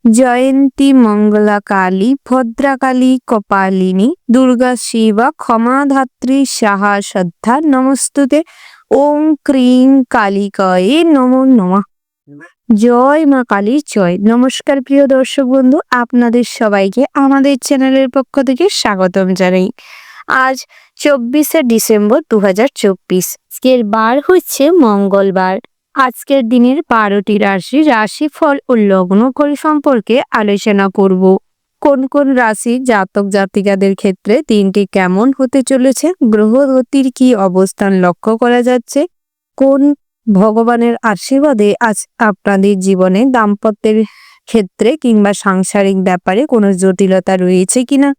জয়ন্তী মঙ্গলা কালী ভদ্রাকালী কপালিনী দুর্গা শিবা ক্ষমাধাত্রী সাহা শ্রদ্ধা নমস্তুতে। ওম ক্রিং কালিকায়ে নমো নমঃ। জয় মা কালী জয়। নমস্কার প্রিয় দর্শক বন্ধু, আপনাদের সবাইকে আমাদের চ্যানেলের পক্ষ থেকে স্বাগতম জানাই। আজ 24শে ডিসেম্বর 2024। আজকের বার হচ্ছে মঙ্গলবার। আজকের দিনের 12টি রাশিফল ও লগ্ন ঘড়ি সম্পর্কে আলোচনা করব। কোন কোন রাশি জাতক জাতিকাদের ক্ষেত্রে দিনটি কেমন হতে চলেছে, গ্রহগতির কি অবস্থান লক্ষ্য করা যাচ্ছে, কোন ভগবানের আশীর্বাদে আজ আপনাদের জীবনে দাম্পত্যের ক্ষেত্রে কিংবা সাংসারিক ব্যাপারে কোনো জটিলতা রয়েছে কিনা,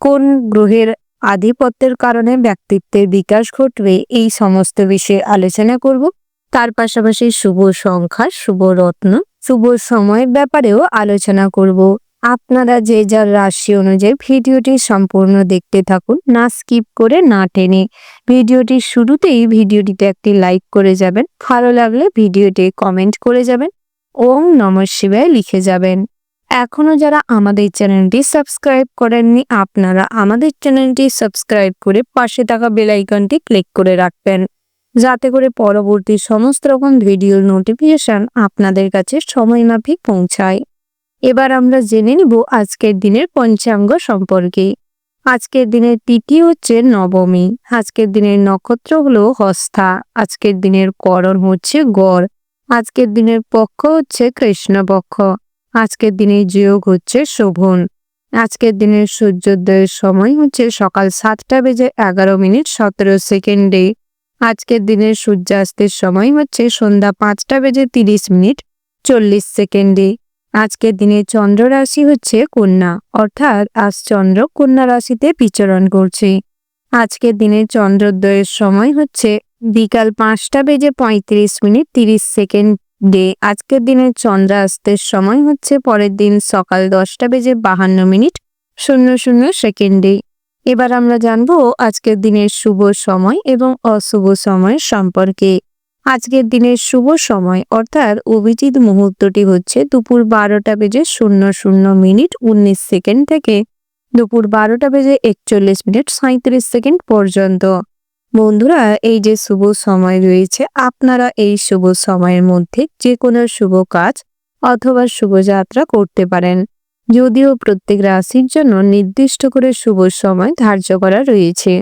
কোন গ্রহের আধিপত্যের কারণে ব্যক্তিত্বের বিকাশ ঘটবে, এই সমস্ত বিষয়ে আলোচনা করব। তার পাশাপাশি শুভ সংখ্যা, শুভ রত্ন, শুভ সময়ের ব্যাপারেও আলোচনা করব। আপনারা যে যার রাশি অনুযায়ী ভিডিওটি সম্পূর্ণ দেখতে থাকুন, না স্কিপ করে না টেনে। ভিডিওটির শুরুতেই ভিডিওটিতে একটি লাইক করে যাবেন, ভালো লাগলে ভিডিওটি কমেন্ট করে যাবেন, ওম নমঃ শিবায় লিখে যাবেন। এখনো যারা আমাদের চ্যানেলটি সাবস্ক্রাইব করেননি, আপনারা আমাদের চ্যানেলটি সাবস্ক্রাইব করে পাশে থাকা বেল আইকনটি ক্লিক করে রাখবেন, যাতে করে পরবর্তী সমস্ত রকম ভিডিওর নোটিফিকেশন আপনাদের কাছে সময়মাফিক পৌঁছায়। এবার আমরা জেনে নিব আজকের দিনের পঞ্চাঙ্গ সম্পর্কে। আজকের দিনের তিথি হচ্ছে নবমী। আজকের দিনের নক্ষত্র হলো হস্তা। আজকের দিনের করণ হচ্ছে গড়। আজকের দিনের পক্ষ হচ্ছে কৃষ্ণপক্ষ। আজকের দিনের যোগ হচ্ছে শোভন। আজকের দিনের সূর্যোদয়ের সময় হচ্ছে সকাল 7:11:17 আজকের দিনের সূর্যাস্তের সময় হচ্ছে সন্ধ্যা 5:30:40। আজকের দিনে চন্দ্র রাশি হচ্ছে কন্যা, অর্থাৎ আজ চন্দ্র কন্যা রাশিতে বিচরণ করছে। আজকের দিনে চন্দ্রোদয়ের সময় হচ্ছে বিকাল 5:35:30। আজকের দিনে চন্দ্রাস্তের সময় হচ্ছে পরের দিন সকাল 10:52:00। এবার আমরা জানবো আজকের দিনের শুভ সময় এবং অশুভ সময় সম্পর্কে। আজকের দিনের শুভ সময় অর্থাৎ অভিজিৎ মুহূর্তটি হচ্ছে দুপুর 12:00:19 থেকে দুপুর 12:41:37 পর্যন্ত। বন্ধুরা, এই যে শুভ সময় রয়েছে, আপনারা এই শুভ সময়ের মধ্যে যে কোনো শুভ কাজ অথবা শুভযাত্রা করতে পারেন, যদিও প্রত্যেক রাশির জন্য নির্দিষ্ট করে শুভ সময় ধার্য করা রয়েছে।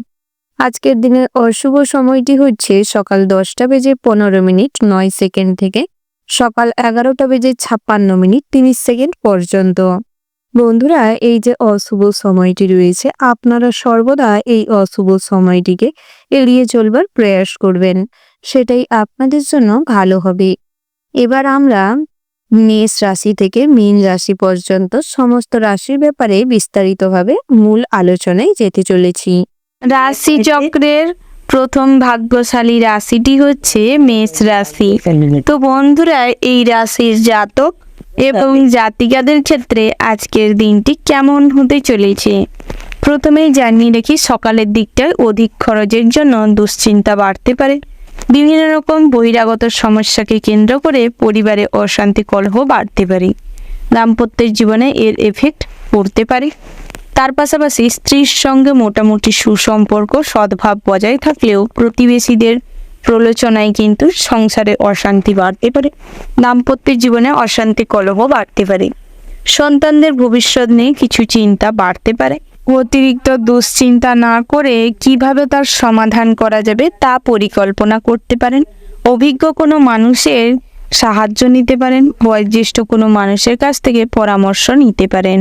আজকের দিনের অশুভ সময়টি হচ্ছে সকাল 10:15:09 থেকে সকাল 11:56:30 পর্যন্ত। বন্ধুরা, এই যে অশুভ সময়টি রয়েছে, আপনারা সর্বদা এই অশুভ সময়টিকে এড়িয়ে চলবার প্রয়াস করবেন, সেটাই আপনাদের জন্য ভালো হবে। এবার আমরা মেষ রাশি থেকে মীন রাশি পর্যন্ত সমস্ত রাশির ব্যাপারে বিস্তারিতভাবে মূল আলোচনায় যেতে চলেছি। রাশিচক্রের প্রথম ভাগ্যশালী রাশিটি হচ্ছে মেষ রাশি। তো বন্ধুরা, এই রাশির জাতক এবং জাতিকাদের ক্ষেত্রে আজকের দিনটি কেমন হতে চলেছে। প্রথমেই জানিয়ে রাখি, সকালের দিকটায় অধিক খরচের জন্য দুশ্চিন্তা বাড়তে পারে। বিভিন্ন রকম বহিরাগত সমস্যাকে কেন্দ্র করে পরিবারে অশান্তি কলহ বাড়তে পারে। দাম্পত্যের জীবনে এর এফেক্ট পড়তে পারে। তার পাশাপাশি স্ত্রীর সঙ্গে মোটামুটি সুসম্পর্ক সদ্ভাব বজায় থাকলেও প্রতিবেশীদের প্রলোচনায় কিন্তু সংসারে অশান্তি বাড়তে পারে। দাম্পত্যের জীবনে অশান্তি কলহ বাড়তে পারে। সন্তানদের ভবিষ্যৎ নিয়ে কিছু চিন্তা বাড়তে পারে। অতিরিক্ত দুশ্চিন্তা না করে কিভাবে তার সমাধান করা যাবে তা পরিকল্পনা করতে পারেন। অভিজ্ঞ কোনো মানুষের সাহায্য নিতে পারেন। বয়োজ্যেষ্ঠ কোনো মানুষের কাছ থেকে পরামর্শ নিতে পারেন।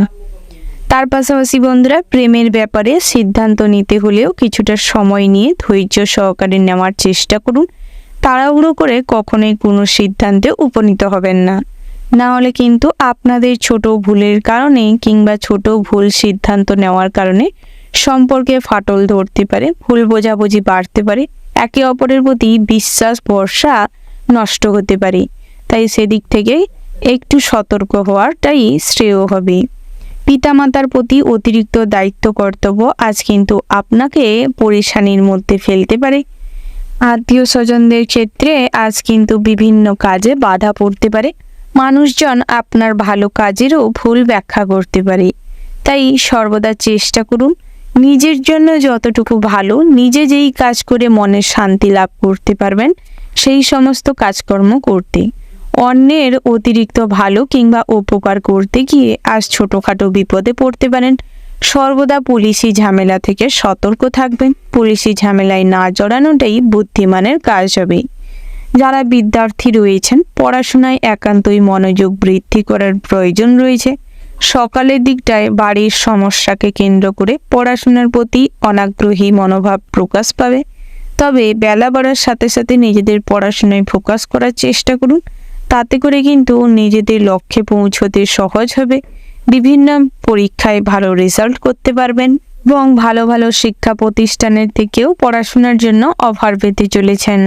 তার পাশাপাশি বন্ধুরা, প্রেমের ব্যাপারে সিদ্ধান্ত নিতে হলেও কিছুটা সময় নিয়ে ধৈর্য সহকারে নেওয়ার চেষ্টা করুন। তাড়াহুড়ো করে কখনোই কোনো সিদ্ধান্তে উপনীত হবেন না, না হলে কিন্তু আপনাদের ছোট ভুলের কারণে কিংবা ছোট ভুল সিদ্ধান্ত নেওয়ার কারণে সম্পর্কে ফাটল ধরতে পারে, ভুল বোঝাবুঝি বাড়তে পারে, একে অপরের প্রতি বিশ্বাস ভরসা নষ্ট হতে পারে। তাই সেদিক থেকে একটু সতর্ক হওয়াটাই শ্রেয় হবে। পিতামাতার প্রতি অতিরিক্ত দায়িত্ব কর্তব্য আজ কিন্তু আপনাকে পরেশানির মধ্যে ফেলতে পারে। আত্মীয় স্বজনদের ক্ষেত্রে আজ কিন্তু বিভিন্ন কাজে বাধা পড়তে পারে। মানুষজন আপনার ভালো কাজেরও ভুল ব্যাখ্যা করতে পারে। তাই সর্বদা চেষ্টা করুন নিজের জন্য যতটুকু ভালো, নিজে যেই কাজ করে মনের শান্তি লাভ করতে পারবেন সেই সমস্ত কাজকর্ম করতে। অন্যের অতিরিক্ত ভালো কিংবা উপকার করতে গিয়ে আজ ছোটোখাটো বিপদে পড়তে পারেন। সর্বদা পুলিশি ঝামেলা থেকে সতর্ক থাকবেন। পুলিশি ঝামেলায় না জড়ানোটাই বুদ্ধিমানের কাজ হবে। যারা বিদ্যার্থী রয়েছেন, পড়াশোনায় একান্তই মনোযোগ বৃদ্ধি করার প্রয়োজন রয়েছে। সকালের দিকটায় বাড়ির সমস্যাকে কেন্দ্র করে পড়াশোনার প্রতি অনাগ্রহী মনোভাব প্রকাশ পাবে। তবে বেলা বাড়ার সাথে সাথে নিজেদের পড়াশোনায় ফোকাস করার চেষ্টা করুন। তাতে করে কিন্তু নিজেদের লক্ষ্যে পৌঁছতে সহজ হবে। বিভিন্ন পরীক্ষায় ভালো রেজাল্ট করতে পারবেন এবং ভালো ভালো শিক্ষা প্রতিষ্ঠানের থেকেও পড়াশোনার জন্য অফার পেতে চলেছেন।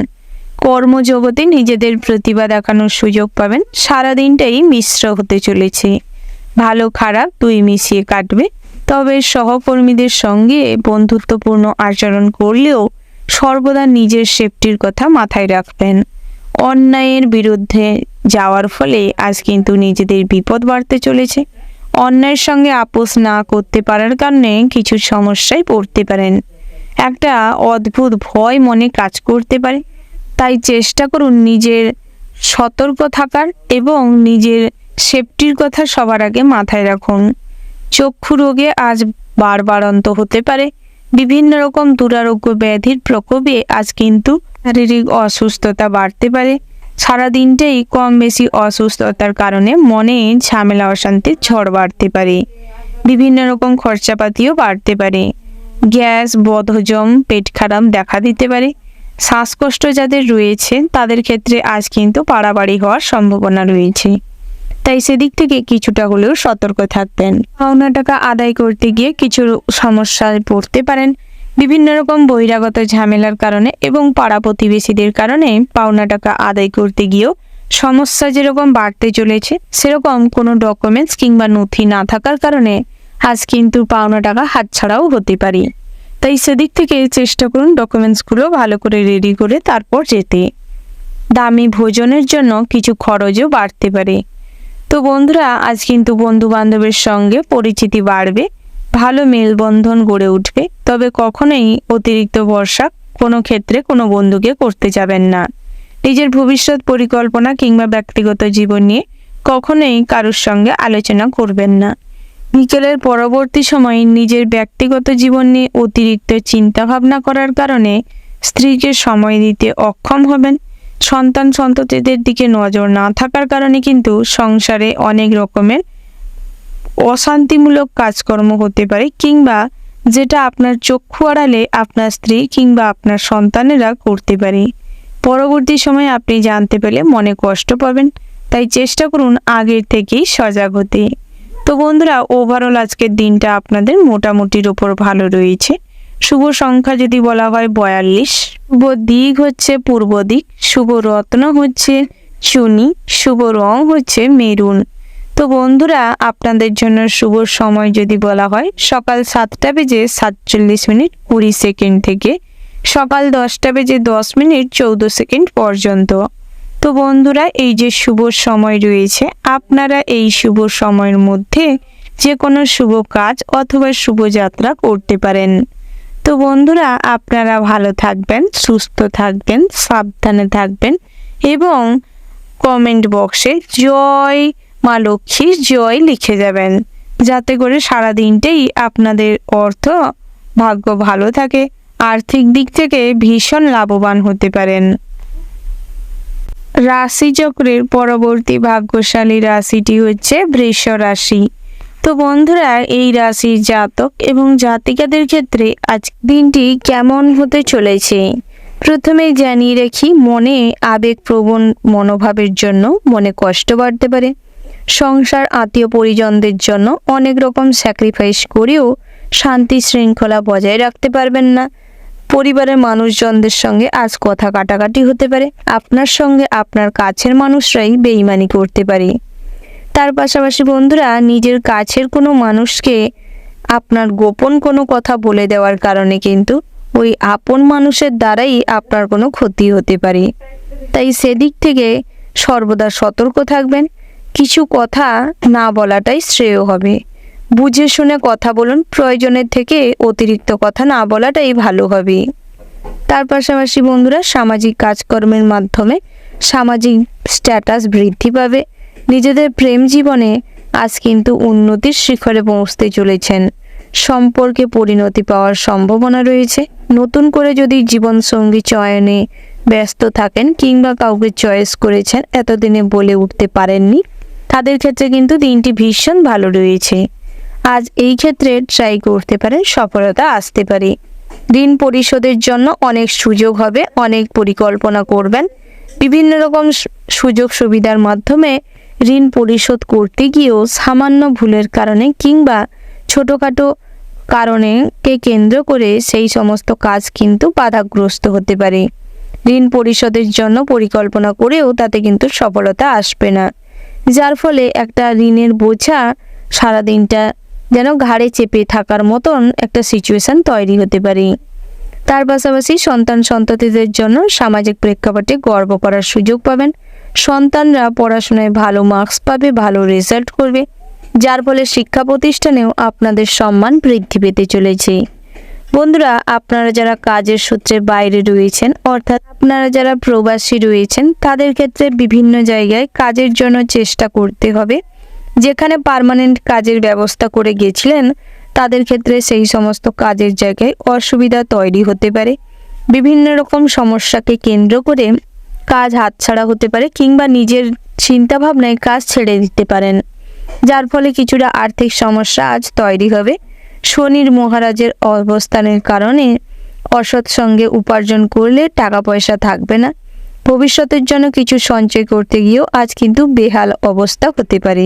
কর্মজগতে নিজেদের প্রতিভা দেখানোর সুযোগ পাবেন। সারাদিনটাই মিশ্র হতে চলেছে। ভালো খারাপ দুই মিশিয়ে কাটবে। তবে সহকর্মীদের সঙ্গে বন্ধুত্বপূর্ণ আচরণ করলেও সর্বদা নিজের সেফটির কথা মাথায় রাখবেন। অন্যায়ের বিরুদ্ধে যাওয়ার ফলে আজ কিন্তু নিজেদের বিপদ বাড়তে চলেছে। অন্যায়ের সঙ্গে আপোষ না করতে পারার কারণে কিছু সমস্যায় পড়তে পারেন। একটা অদ্ভুত ভয় মনে কাজ করতে পারে। তাই চেষ্টা করুন নিজের সতর্ক থাকার এবং নিজের সেফটির কথা সবার আগে মাথায় রাখুন। চক্ষু রোগে আজ বারবারন্ত হতে পারে। বিভিন্ন রকম দুরারোগ্য ব্যাধির প্রকোপে আজ কিন্তু শারীরিক অসুস্থতা বাড়তে পারে। সারাদিনটাই কম বেশি অসুস্থতার কারণে মনে ঝামেলা অশান্তির ঝড় বাড়তে পারে। বিভিন্ন রকম খরচাপাতিও বাড়তে পারে। গ্যাস, বদহজম, পেট খারাপ দেখা দিতে পারে। শ্বাসকষ্ট যাদের রয়েছে তাদের ক্ষেত্রে আজ কিন্তু বাড়াবাড়ি হওয়ার সম্ভাবনা রয়েছে। তাই সেদিক থেকে কিছুটা হলেও সতর্ক থাকবেন। পাওনা টাকা আদায় করতে গিয়ে কিছু সমস্যায় পড়তে পারেন। বিভিন্ন রকম বহিরাগত ঝামেলার কারণে এবং পাড়া প্রতিবেশীদের কারণে পাওনা টাকা আদায় করতে গিয়েও সমস্যা যেরকম বাড়তে চলেছে, সেরকম কোনো ডকুমেন্টস কিংবা নথি না থাকার কারণে আজ কিন্তু পাওনা টাকা হাতছাড়াও হতে পারে। তাই সেদিক থেকে চেষ্টা করুন ডকুমেন্টসগুলো ভালো করে রেডি করে তারপর যেতে। দামি ভোজনের জন্য কিছু খরচও বাড়তে পারে। তো বন্ধুরা, আজ কিন্তু বন্ধু বান্ধবের সঙ্গে পরিচিতি বাড়বে, ভালো মেলবন্ধন গড়ে উঠবে। তবে কখনোই অতিরিক্ত ভরসা কোনো ক্ষেত্রে কোনো বন্ধুকে করতে যাবেন না। নিজের ভবিষ্যৎ পরিকল্পনা কিংবা ব্যক্তিগত জীবন নিয়ে কখনোই কারোর সঙ্গে আলোচনা করবেন না। বিকেলের পরবর্তী সময়ে নিজের ব্যক্তিগত জীবন নিয়ে অতিরিক্ত চিন্তা ভাবনা করার কারণে স্ত্রীকে সময় দিতে অক্ষম হবেন। সন্তান সন্ততিদের দিকে নজর না থাকার কারণে কিন্তু সংসারে অনেক রকমের অশান্তিমূলক কাজকর্ম হতে পারে, কিংবা যেটা আপনার চক্ষু আড়ালে আপনার স্ত্রী কিংবা আপনার সন্তানেরা করতে পারে। পরবর্তী সময়ে আপনি জানতে পেলে মনে কষ্ট পাবেন। তাই চেষ্টা করুন আগের থেকেই সজাগ হতে। তো বন্ধুরা, ওভারঅল আজকের দিনটা আপনাদের মোটামুটির ওপর ভালো রয়েছে। শুভ সংখ্যা যদি বলা হয় 42, শুভ দিক হচ্ছে পূর্ব দিক, শুভ রত্ন হচ্ছে চুনি, শুভ রং হচ্ছে মেরুন। তো বন্ধুরা, আপনাদের জন্য শুভ সময় যদি বলা হয় সকাল 7টা বেজে 47 মিনিট 20 সেকেন্ড থেকে সকাল 10টা বেজে 10 মিনিট 14 সেকেন্ড পর্যন্ত। তো বন্ধুরা, এই যে শুভ সময় রয়েছে, আপনারা এই শুভ সময়ের মধ্যে যে কোনো শুভ কাজ অথবা শুভযাত্রা করতে পারেন। তো বন্ধুরা, আপনারা ভালো থাকবেন, সুস্থ থাকবেন, সাবধানে থাকবেন এবং কমেন্ট বক্সে জয় মা লক্ষ্মীর জয় লিখে যাবেন, যাতে করে সারা দিনটাই আপনাদের অর্থ ভাগ্য ভালো থাকে, আর্থিক দিক থেকে ভীষণ লাভবান হতে পারেন। রাশিচক্রের পরবর্তী ভাগ্যশালী রাশিটি হচ্ছে বৃষ রাশি। তো বন্ধুরা, এই রাশির জাতক এবং জাতিকাদের ক্ষেত্রে আজ দিনটি কেমন হতে চলেছে প্রথমে জানিয়ে রাখি। মনে আবেগপ্রবণ মনোভাবের জন্য মনে কষ্ট বাড়তে পারে। সংসার, আত্মীয় পরিজনদের জন্য অনেক রকম স্যাক্রিফাইস করেও শান্তি শৃঙ্খলা বজায় রাখতে পারবেন না। পরিবারের মানুষজনদের সঙ্গে আজ কথা কাটাকাটি হতে পারে। আপনার সঙ্গে আপনার কাছের মানুষরাই বেইমানি করতে পারে। তার পাশাপাশি বন্ধুরা, নিজের কাছের কোনো মানুষকে আপনার গোপন কোনো কথা বলে দেওয়ার কারণে কিন্তু ওই আপন মানুষের দ্বারাই আপনার কোনো ক্ষতি হতে পারে। তাই সেদিক থেকে সর্বদা সতর্ক থাকবেন। কিছু কথা না বলাটাই শ্রেয় হবে। বুঝে শুনে কথা বলুন, প্রয়োজনের থেকে অতিরিক্ত কথা না বলাটাই ভালো হবে। তার পাশাপাশি বন্ধুরা, সামাজিক কাজকর্মের মাধ্যমে সামাজিক স্ট্যাটাস বৃদ্ধি পাবে। নিজেদের প্রেম জীবনে আজ কিন্তু উন্নতির শিখরে পৌঁছতে চলেছেন। সম্পর্কে পরিণতি পাওয়ার সম্ভাবনা রয়েছে। নতুন করে যদি জীবনসঙ্গী চয়নে ব্যস্ত থাকেন কিংবা কাউকে চয়েস করেছেন, এতদিনে বলে উঠতে পারেননি, তাদের ক্ষেত্রে কিন্তু দিনটি ভীষণ ভালো রয়েছে। আজ এই ক্ষেত্রে ট্রাই করতে পারেন, সফলতা আসতে পারে। ঋণ পরিশোধের জন্য অনেক সুযোগ হবে, অনেক পরিকল্পনা করবেন। বিভিন্ন রকম সুযোগ সুবিধার মাধ্যমে ঋণ পরিশোধ করতে গিয়েও সামান্য ভুলের কারণে কিংবা ছোটোখাটো কারণকে কেন্দ্র করে সেই সমস্ত কাজ কিন্তু বাধাগ্রস্ত হতে পারে। ঋণ পরিশোধের জন্য পরিকল্পনা করেও তাতে কিন্তু সফলতা আসবে না, যার ফলে একটা ঋণের বোঝা সারাদিনটা যেন ঘাড়ে চেপে থাকার মতন একটা সিচুয়েশন তৈরি হতে পারে। তার পাশাপাশি সন্ততিদের জন্য সামাজিক প্রেক্ষাপটে গর্ব করার সুযোগ পাবেন। সন্তানরা পড়াশোনায় ভালো মার্কস পাবে, ভালো রেজাল্ট করবে, যার ফলে শিক্ষা প্রতিষ্ঠানেও আপনাদের সম্মান বৃদ্ধি পেতে চলেছে। বন্ধুরা, আপনারা যারা কাজের সূত্রে বাইরে রয়েছেন, অর্থাৎ আপনারা যারা প্রবাসী রয়েছেন, তাদের ক্ষেত্রে বিভিন্ন জায়গায় কাজের জন্য চেষ্টা করতে হবে। যেখানে পার্মানেন্ট কাজের ব্যবস্থা করে গেছিলেন, তাদের ক্ষেত্রে সেই সমস্ত কাজের জায়গায় অসুবিধা তৈরি হতে পারে। বিভিন্ন রকম সমস্যাকে কেন্দ্র করে কাজ হাতছাড়া হতে পারে কিংবা নিজের চিন্তাভাবনায় কাজ ছেড়ে দিতে পারেন, যার ফলে কিছুটা আর্থিক সমস্যা আজ তৈরি হবে। শনির মহারাজের অবস্থানের কারণে অসৎ সঙ্গে উপার্জন করলে টাকা পয়সা থাকবে না। ভবিষ্যতের জন্য কিছু সঞ্চয় করতে গিয়েও আজ কিন্তু বেহাল অবস্থা হতে পারে।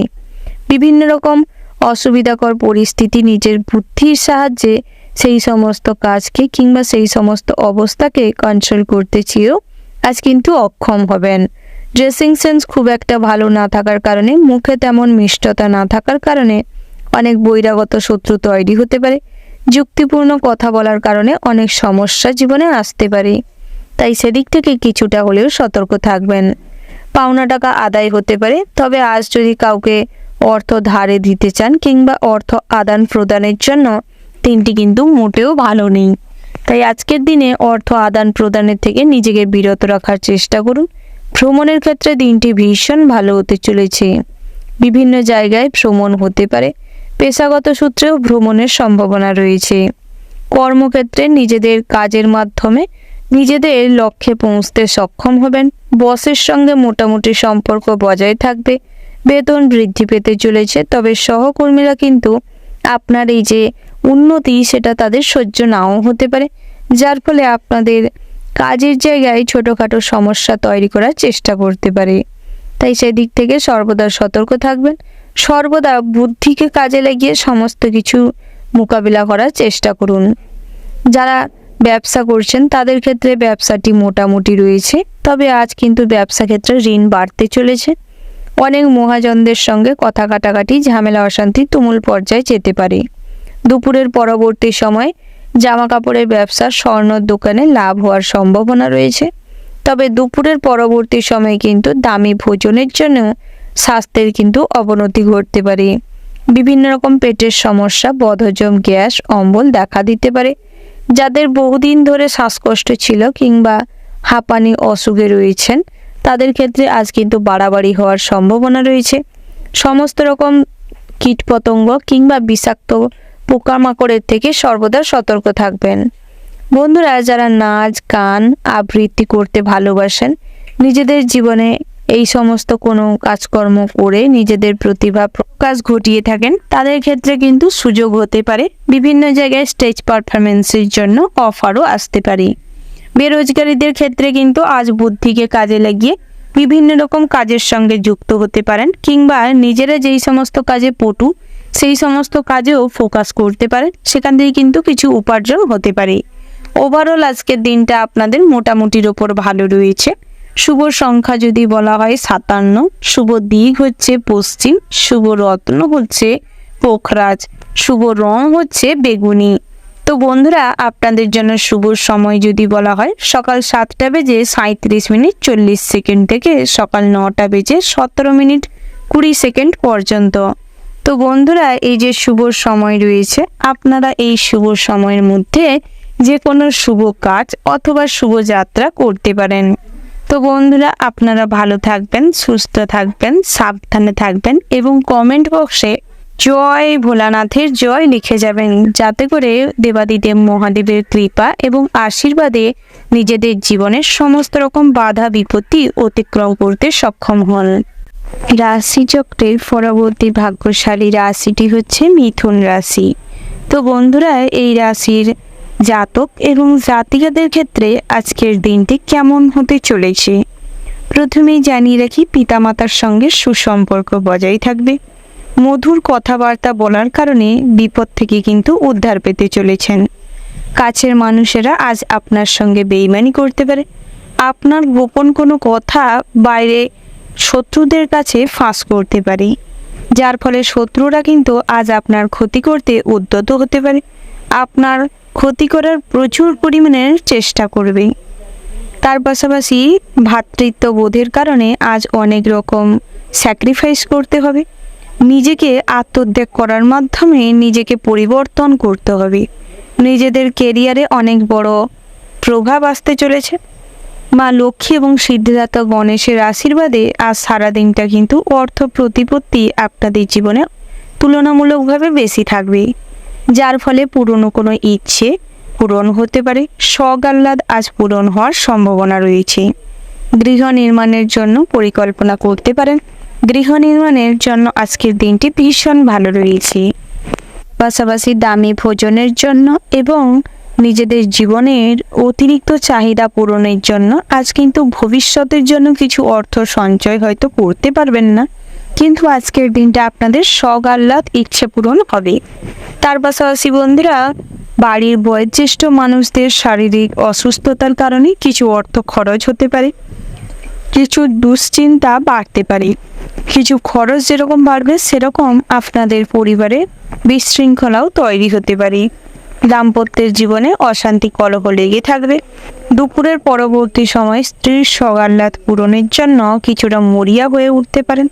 বিভিন্ন রকম অসুবিধাকর পরিস্থিতি নিজের বুদ্ধির সাহায্যে সেই সমস্ত কাজকে কিংবা সেই সমস্ত অবস্থাকে কন্ট্রোল করতে চেয়েও আজ কিন্তু অক্ষম হবেন। ড্রেসিং সেন্স খুব একটা ভালো না থাকার কারণে, মুখে তেমন মিষ্টতা না থাকার কারণে অনেক বহিরাগত শত্রু তৈরি হতে পারে। যুক্তিপূর্ণ কথা বলার কারণে অনেক সমস্যা জীবনে আসতে পারে, তাই সেদিক থেকে কিছুটা হলেও সতর্ক থাকবেন। পাওনা টাকা আদায় হতে পারে, তবে আজ যদি কাউকে অর্থ ধারে দিতে চান কিংবা অর্থ আদান প্রদানের জন্য দিনটি কিন্তু মোটেও ভালো নেই। তাই আজকের দিনে অর্থ আদান প্রদানের থেকে নিজেকে বিরত রাখার চেষ্টা করুন। ভ্রমণের ক্ষেত্রে দিনটি ভীষণ ভালো হতে চলেছে। বিভিন্ন জায়গায় ভ্রমণ হতে পারে। পেশাগত সূত্রেও ভ্রমণের সম্ভাবনা রয়েছে। কর্মক্ষেত্রে নিজেদের কাজের মাধ্যমে নিজেদের লক্ষ্যে পৌঁছতে সক্ষম হবেন। বসের সঙ্গে মোটামুটি সম্পর্ক বজায় থাকবে। বেতন বৃদ্ধি পেতে চলেছে, তবে সহকর্মীরা কিন্তু আপনার এই যে উন্নতি সেটা তাদের সহ্য নাও হতে পারে, যার ফলে আপনাদের কাজের জায়গায় ছোটোখাটো সমস্যা তৈরি করার চেষ্টা করতে পারে। তাই সেদিক থেকে সর্বদা সতর্ক থাকবেন। সর্বদা বুদ্ধিকে কাজে লাগিয়ে সমস্ত কিছু মোকাবিলা করার চেষ্টা করুন। যারা ব্যবসা করছেন তাদের ক্ষেত্রে ব্যবসাটি মোটামুটি রয়েছে, তবে আজ কিন্তু ব্যবসা ক্ষেত্রে ঋণ বাড়তে চলেছে। অনেক মহাজনদের সঙ্গে কথা কাটাকাটি, ঝামেলা অশান্তি তুমুল পর্যায়ে যেতে পারে। দুপুরের পরবর্তী সময় জামা কাপড়ের ব্যবসা, স্বর্ণর দোকানে লাভ হওয়ার সম্ভাবনা রয়েছে। তবে দুপুরের পরবর্তী সময় কিন্তু দামি ভোজনের জন্য স্বাস্থ্যের কিন্তু অবনতি ঘটতে পারে। বিভিন্ন রকম পেটের সমস্যা, বদহজম, গ্যাস, অম্বল দেখা দিতে পারে। যাদের বহুদিন ধরে শ্বাসকষ্ট ছিল কিংবা হাঁপানি অসুখে রয়েছেন, তাদের ক্ষেত্রে আজ কিন্তু বাড়াবাড়ি হওয়ার সম্ভাবনা রয়েছে। সমস্ত রকম কীটপতঙ্গ কিংবা বিষাক্ত পোকামাকড়ের থেকে সর্বদা সতর্ক থাকবেন। বন্ধুরা, যারা নাচ, গান, আবৃত্তি করতে ভালোবাসেন, নিজেদের জীবনে এই সমস্ত কোনো কাজকর্ম করে নিজেদের প্রতিভা প্রকাশ ঘটিয়ে থাকেন, তাদের ক্ষেত্রে কিন্তু সুযোগ হতে পারে। বিভিন্ন জায়গায় স্টেজ পারফরমেন্সের জন্য অফারও আসতে পারে। বেরোজগারীদের ক্ষেত্রে কিন্তু আজ বুদ্ধিকে কাজে লাগিয়ে বিভিন্ন রকম কাজের সঙ্গে যুক্ত হতে পারেন কিংবা নিজেরা যেই সমস্ত কাজে পটু সেই সমস্ত কাজেও ফোকাস করতে পারেন, সেখান থেকে কিন্তু কিছু উপার্জন হতে পারে। ওভারঅল আজকের দিনটা আপনাদের মোটামুটির ওপর ভালো রয়েছে। শুভ সংখ্যা যদি বলা হয় 57, শুভ দিক হচ্ছে পশ্চিম, শুভ রত্ন হচ্ছে পোখরাজ, শুভ রং হচ্ছে বেগুনি। তো বন্ধুরা, আপনাদের জন্য শুভ সময় যদি বলা হয় সকাল 7টা বেজে 37 মিনিট 40 সেকেন্ড থেকে সকাল 9টা বেজে 17 মিনিট 20 সেকেন্ড পর্যন্ত। তো বন্ধুরা, এই যে শুভ সময় রয়েছে, আপনারা এই শুভ সময়ের মধ্যে যে কোনো শুভ কাজ অথবা শুভ যাত্রা করতে পারেন। তো বন্ধুরা, আপনারা ভালো থাকবেন, সুস্থ থাকবেন, সাবধানে থাকবেন এবং কমেন্ট বক্সে জয় ভোলানাথের জয় লিখে যাবেন, যাতে করে দেবাদিদেব মহাদেবের কৃপা এবং আশীর্বাদে নিজেদের জীবনের সমস্ত রকম বাধা বিপত্তি অতিক্রম করতে সক্ষম হন। রাশিচক্রের পরবর্তী ভাগ্যশালী রাশিটি হচ্ছে মিথুন রাশি। তো বন্ধুরা, এই রাশির জাতক এবং জাতিকাদের ক্ষেত্রে আজকের দিনটি কেমন হতে চলেছে। প্রথমেই জানিয়ে রাখি, পিতামাতার সঙ্গে সুসম্পর্ক বজায় থাকবে। মধুর কথাবার্তা বলার কারণে বিপদ থেকে কিন্তু উদ্ধার পেতে চলেছেন। কাছের মানুষেরা আজ আপনার সঙ্গে বেইমানি করতে পারে। আপনার গোপন কোনো কথা বাইরে শত্রুদের কাছে ফাঁস করতে পারে, যার ফলে শত্রুরা কিন্তু আজ আপনার ক্ষতি করতে উদ্যত হতে পারে। আপনার ক্ষতি করার প্রচুর পরিমাণের চেষ্টা করবে। তার পাশাপাশি ভ্রাতৃত্ববোধের কারণে আজ অনেক রকম স্যাক্রিফাইস করতে হবে। নিজেকে আত্মত্যাগ করার মাধ্যমে নিজেকে পরিবর্তন করতে হবে। নিজেদের কেরিয়ারে অনেক বড় প্রভাব আসতে চলেছে। মা লক্ষ্মী এবং সিদ্ধিদাতা গণেশের আশীর্বাদে আজ সারাদিনটা কিন্তু অর্থ প্রতিপত্তি আপনাদের জীবনে তুলনামূলকভাবে বেশি থাকবে, যার ফলে পুরনো কোনো ইচ্ছে পূরণ হতে পারে। শখ আহ্লাদ আজ পূরণ হওয়ার সম্ভাবনা রয়েছে। গৃহ নির্মাণের জন্য পরিকল্পনা করতে পারেন। গৃহ নির্মাণের জন্য আজকের দিনটি ভীষণ ভালো রয়েছে। পাশাপাশি দামি ভোজনের জন্য এবং নিজেদের জীবনের অতিরিক্ত চাহিদা পূরণের জন্য আজ কিন্তু ভবিষ্যতের জন্য কিছু অর্থ সঞ্চয় হয়তো করতে পারবেন না, কিন্তু আজকের দিনটা আপনাদের শখ আহ্লাদ ইচ্ছে পূরণ হবে। তার পাশাপাশি বন্ধুরা, বাড়ির বয়োজ্যেষ্ঠ মানুষদের শারীরিক অসুস্থতার কারণে কিছু অর্থ খরচ হতে পারে। কিছু দুশ্চিন্তা বাড়তে পারে। কিছু খরচ যেরকম বাড়বে সেরকম আপনাদের পরিবারে বিশৃঙ্খলাও তৈরি হতে পারে। দাম্পত্যের জীবনে অশান্তি কলহ লেগে থাকবে। দুপুরের পরবর্তী সময় স্ত্রীর শখ আহ্লাদ পূরণের জন্য কিছুটা মরিয়া হয়ে উঠতে পারেন,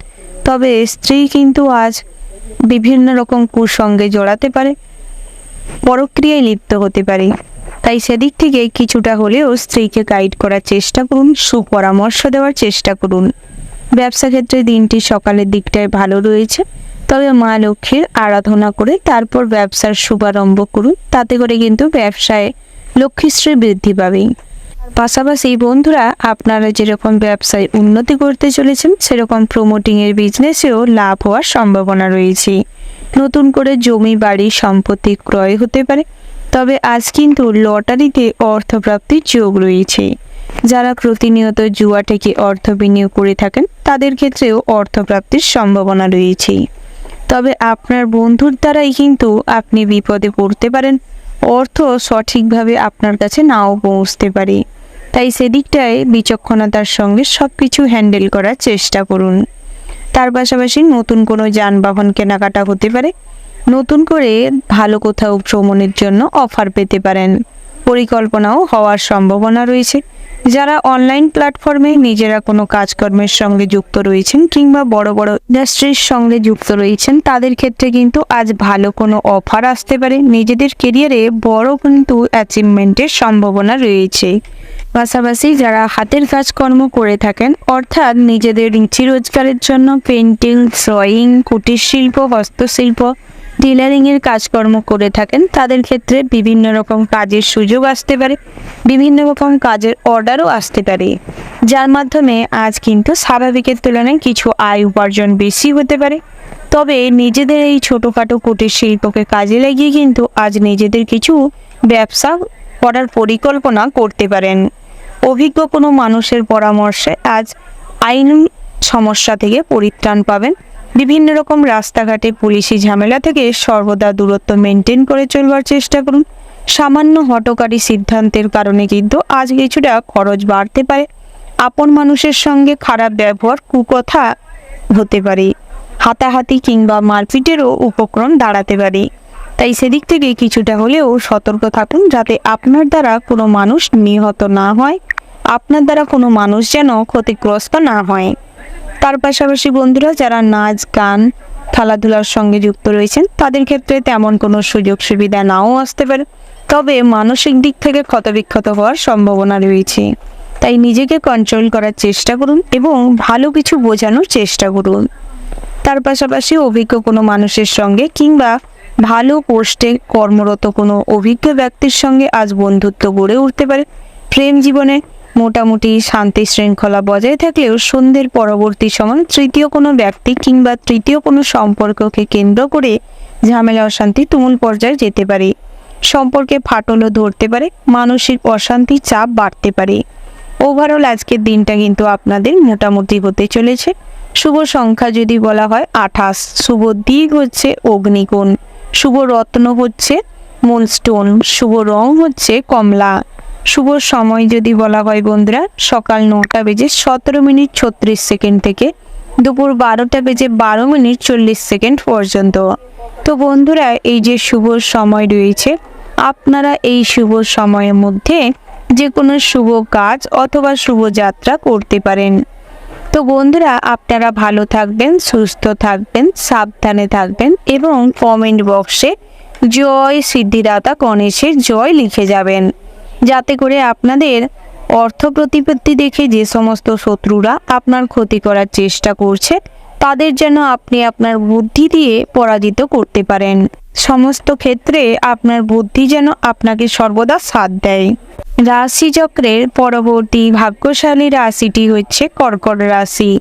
তবে স্ত্রী কিন্তু আজ বিভিন্ন রকম কুসঙ্গে জড়াতে পারে, পরক্রিয়ায় লিপ্ত হতে পারে। তাই সেদিক থেকে কিছুটা হলেও স্ত্রীকে গাইড করার চেষ্টা করুন, সুপরামর্শ দেওয়ার চেষ্টা করুন। ব্যবসা ক্ষেত্রে দিনটি সকালের দিকটায় ভালো রয়েছে, তবে মা লক্ষ্মীর আরাধনা করে তারপর ব্যবসার শুভারম্ভ করুন, তাতে করে কিন্তু ব্যবসায় লক্ষ্মীশ্রী বৃদ্ধি পাবে। পাশাপাশি বন্ধুরা, আপনারা যেরকম ব্যবসায় উন্নতি করতে চলেছেন সেরকম প্রমোটিংয়ের বিজনেসেও লাভ হওয়ার সম্ভাবনা রয়েছে। নতুন করে জমি বাড়ি সম্পত্তি ক্রয় হতে পারে, তবে আজ কিন্তু লটারিতে অর্থপ্রাপ্তির যোগ রয়েছে। যারা প্রতিনিয়ত জুয়া থেকে অর্থ বিনিয়োগ করে থাকেন তাদের ক্ষেত্রেও অর্থপ্রাপ্তির সম্ভাবনা রয়েছে, তবে আপনার বন্ধুর দ্বারাই কিন্তু আপনি বিপদে পড়তে পারেন। অর্থ সঠিকভাবে আপনার কাছে নাও পৌঁছতে পারে, তাই সেদিকটায় বিচক্ষণতার সঙ্গে সব কিছু হ্যান্ডেল করার চেষ্টা করুন। তার পাশাপাশি নতুন কোনো যানবাহন কেনাকাটা হতে পারে। নতুন করে ভালো কোথাও ভ্রমণের জন্য অফার পেতে পারেন। পরিকল্পনাও হওয়ার সম্ভাবনা রয়েছে। যারা অনলাইন প্ল্যাটফর্মে নিজেরা কোনো কাজকর্মের সঙ্গে যুক্ত রয়েছেন কিংবা বড় বড় ইন্ডাস্ট্রির সঙ্গে যুক্ত রয়েছেন তাদের ক্ষেত্রে কিন্তু আজ ভালো কোনো অফার আসতে পারে। নিজেদের কেরিয়ারে বড় কিন্তু অ্যাচিভমেন্টের সম্ভাবনা রয়েছে। পাশাপাশি যারা হাতের কাজকর্ম করে থাকেন, অর্থাৎ নিজেদের রুচি রোজগারের জন্য পেন্টিং, ড্রয়িং, কুটির শিল্প, হস্তশিল্প, টেলারিংয়ের কাজকর্ম করে থাকেন তাদের ক্ষেত্রে বিভিন্ন রকম কাজের সুযোগ আসতে পারে, বিভিন্ন রকম কাজের অর্ডারও আসতে পারে, যার মাধ্যমে আজ কিন্তু স্বাভাবিকের তুলনায় কিছু আয় উপার্জন বেশি হতে পারে। তবে নিজেদের এই ছোটোখাটো কুটির শিল্পকে কাজে লাগিয়ে কিন্তু আজ নিজেদের কিছু ব্যবসা করার পরিকল্পনা করতে পারেন। অভিজ্ঞ কোনো মানুষের পরামর্শে আজ আইন সমস্যা থেকে পরিত্রাণ পাবেন। বিভিন্ন রকম রাস্তাঘাটে পুলিশি ঝামেলা থেকে সর্বদা দূরত্ব মেনটেন করে চলবার চেষ্টা করুন। সামান্য হঠকারী সিদ্ধান্তের কারণে কিন্তু আজ কিছুটা খরচ বাড়তে পারে। আপন মানুষের সঙ্গে খারাপ ব্যবহার, কুকথা হতে পারে। হাতাহাতি কিংবা মারপিটেরও উপক্রম দাঁড়াতে পারে। তাই সেদিক থেকে কিছুটা হলেও সতর্ক থাকুন, যাতে আপনার দ্বারা কোনো মানুষ নিহত না হয়, আপনার দ্বারা কোনো মানুষ যেন ক্ষতিগ্রস্ত না হয়। তার পাশাপাশি বন্ধুরা যারা নাচ গান খেলাধুলার সঙ্গে যুক্ত রয়েছেন তাদের ক্ষেত্রে তেমন কোনো সুযোগ সুবিধা নাও আসতে পারে, তবে মানসিক দিক থেকে ক্ষতবিক্ষত হওয়ার সম্ভাবনা রয়েছে। তাই নিজেকে কন্ট্রোল করার চেষ্টা করুন এবং ভালো কিছু বোঝানোর চেষ্টা করুন। তার পাশাপাশি অভিজ্ঞ কোনো মানুষের সঙ্গে কিংবা ভালো পোস্টে কর্মরত কোনো অভিজ্ঞ ব্যক্তির সঙ্গে আজ বন্ধুত্ব গড়ে উঠতে পারে। প্রেম জীবনে মোটামুটি শান্তি শৃঙ্খলা বজায় থাকলেও সন্ধ্যের পরবর্তী সময় তৃতীয় কোনো ব্যক্তি কিংবা তৃতীয় কোনো সম্পর্ককে কেন্দ্র করে ঝামেলা অশান্তি তুমুল পর্যায়ে যেতে পারে। সম্পর্কে ফাটলও ধরতে পারে, মানসিক অশান্তি চাপ বাড়তে পারে। ওভারঅল আজকের দিনটা কিন্তু আপনাদের মোটামুটি হতে চলেছে। শুভ সংখ্যা যদি বলা হয় 28, শুভ দিক হচ্ছে অগ্নিকোণ, শুভ রত্ন হচ্ছে মুনস্টোন, শুভ রং হচ্ছে কমলা। শুভ সময় যদি বলা হয় বন্ধুরা সকাল 9:17:36 থেকে দুপুর 12:12:40 পর্যন্ত। তো বন্ধুরা এই যে শুভ সময় রয়েছে, আপনারা এই শুভ সময়ের মধ্যে যে কোনো শুভ কাজ অথবা শুভ যাত্রা করতে পারেন। তো বন্ধুরা আপনারা ভালো থাকবেন, সুস্থ থাকবেন, সাবধানে থাকবেন এবং কমেন্ট বক্সে জয় সিদ্ধিদাতা গণেশের জয় লিখে যাবেন, যাতে করে আপনাদের অর্থ প্রতিপত্তি দেখে যে সমস্ত শত্রুরা আপনার ক্ষতি করার চেষ্টা করছে তাদের যেন আপনি আপনার বুদ্ধি দিয়ে পরাজিত করতে পারেন। সমস্ত ক্ষেত্রে আপনার বুদ্ধি যেন আপনাকে সর্বদা সাথ দেয়। রাশিচক্রের পরবর্তী ভাগ্যশালী রাশিটি হচ্ছে কর্কট রাশি।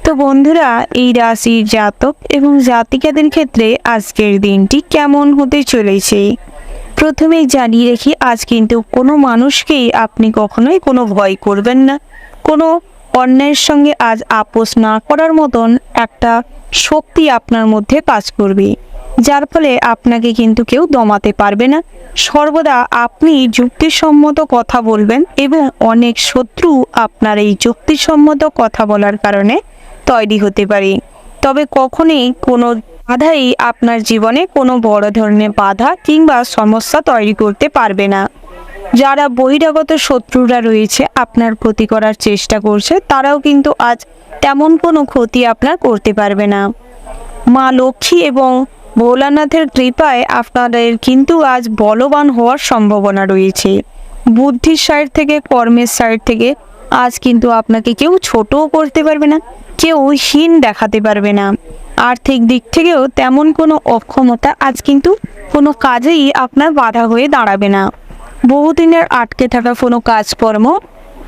তো বন্ধুরা এই রাশির জাতক এবং জাতিকাদের ক্ষেত্রে আজকের দিনটি কেমন হতে চলেছে প্রথমেই জানিয়ে রাখি, আজ কিন্তু কোনো মানুষকেই আপনি কখনোই কোনো ভয় করবেন না। কোনো অন্যায়ের সঙ্গে আজ আপোষ না করার মতন একটা শক্তি আপনার মধ্যে কাজ করবে, যার ফলে আপনাকে কিন্তু কেউ দমাতে পারবে না। সর্বদা আপনি যুক্তিসম্মত কথা বলবেন এবং অনেক শত্রু আপনার এই যুক্তিসম্মত কথা বলার কারণে তৈরি হতে পারে। তবে কখনোই কোনো বাধাই আপনার জীবনে কোনো বড় ধরনের বাধা কিংবা সমস্যা তৈরি করতে পারবে না। যারা বহিরাগত শত্রুরা রয়েছে আপনার ক্ষতি করার চেষ্টা করছে, তারাও কিন্তু আজ তেমন কোনো ক্ষতি আপনার করতে পারবে না। মা লক্ষ্মী এবং ভোলানাথের কৃপায় আপনাদের কিন্তু আজ বলবান হওয়ার সম্ভাবনা রয়েছে। বুদ্ধির সাইড থেকে, কর্মের সাইড থেকে আজ কিন্তু আপনাকে কেউ ছোটও করতে পারবে না, কেউ হীন দেখাতে পারবে না। আর্থিক দিক থেকেও তেমন কোনো অক্ষমতা আজ কিন্তু কোনো কাজেই আপনার বাধা হয়ে দাঁড়াবে না। বহুদিনের আটকে থাকা কোনো কাজকর্ম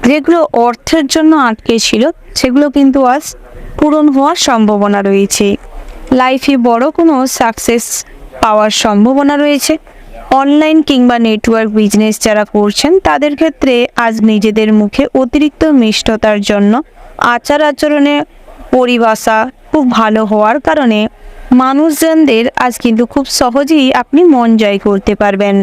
যেগুলো অর্থের জন্য আটকে ছিল সেগুলো কিন্তু আজ পূরণ হওয়ার সম্ভাবনা রয়েছে। লাইফে বড় কোনো সাকসেস পাওয়ার সম্ভাবনা রয়েছে। অনলাইন কিংবা নেটওয়ার্ক বিজনেস যারা করছেন তাদের ক্ষেত্রে আজ নিজেদের মুখে অতিরিক্ত মিষ্টতার জন্য আচার আচরণে পরিভাষা খুব ভালো হওয়ার কারণে মানুষজনদের আজ কিন্তু খুব সহজেই আপনি মন জয় করতে পারবেন,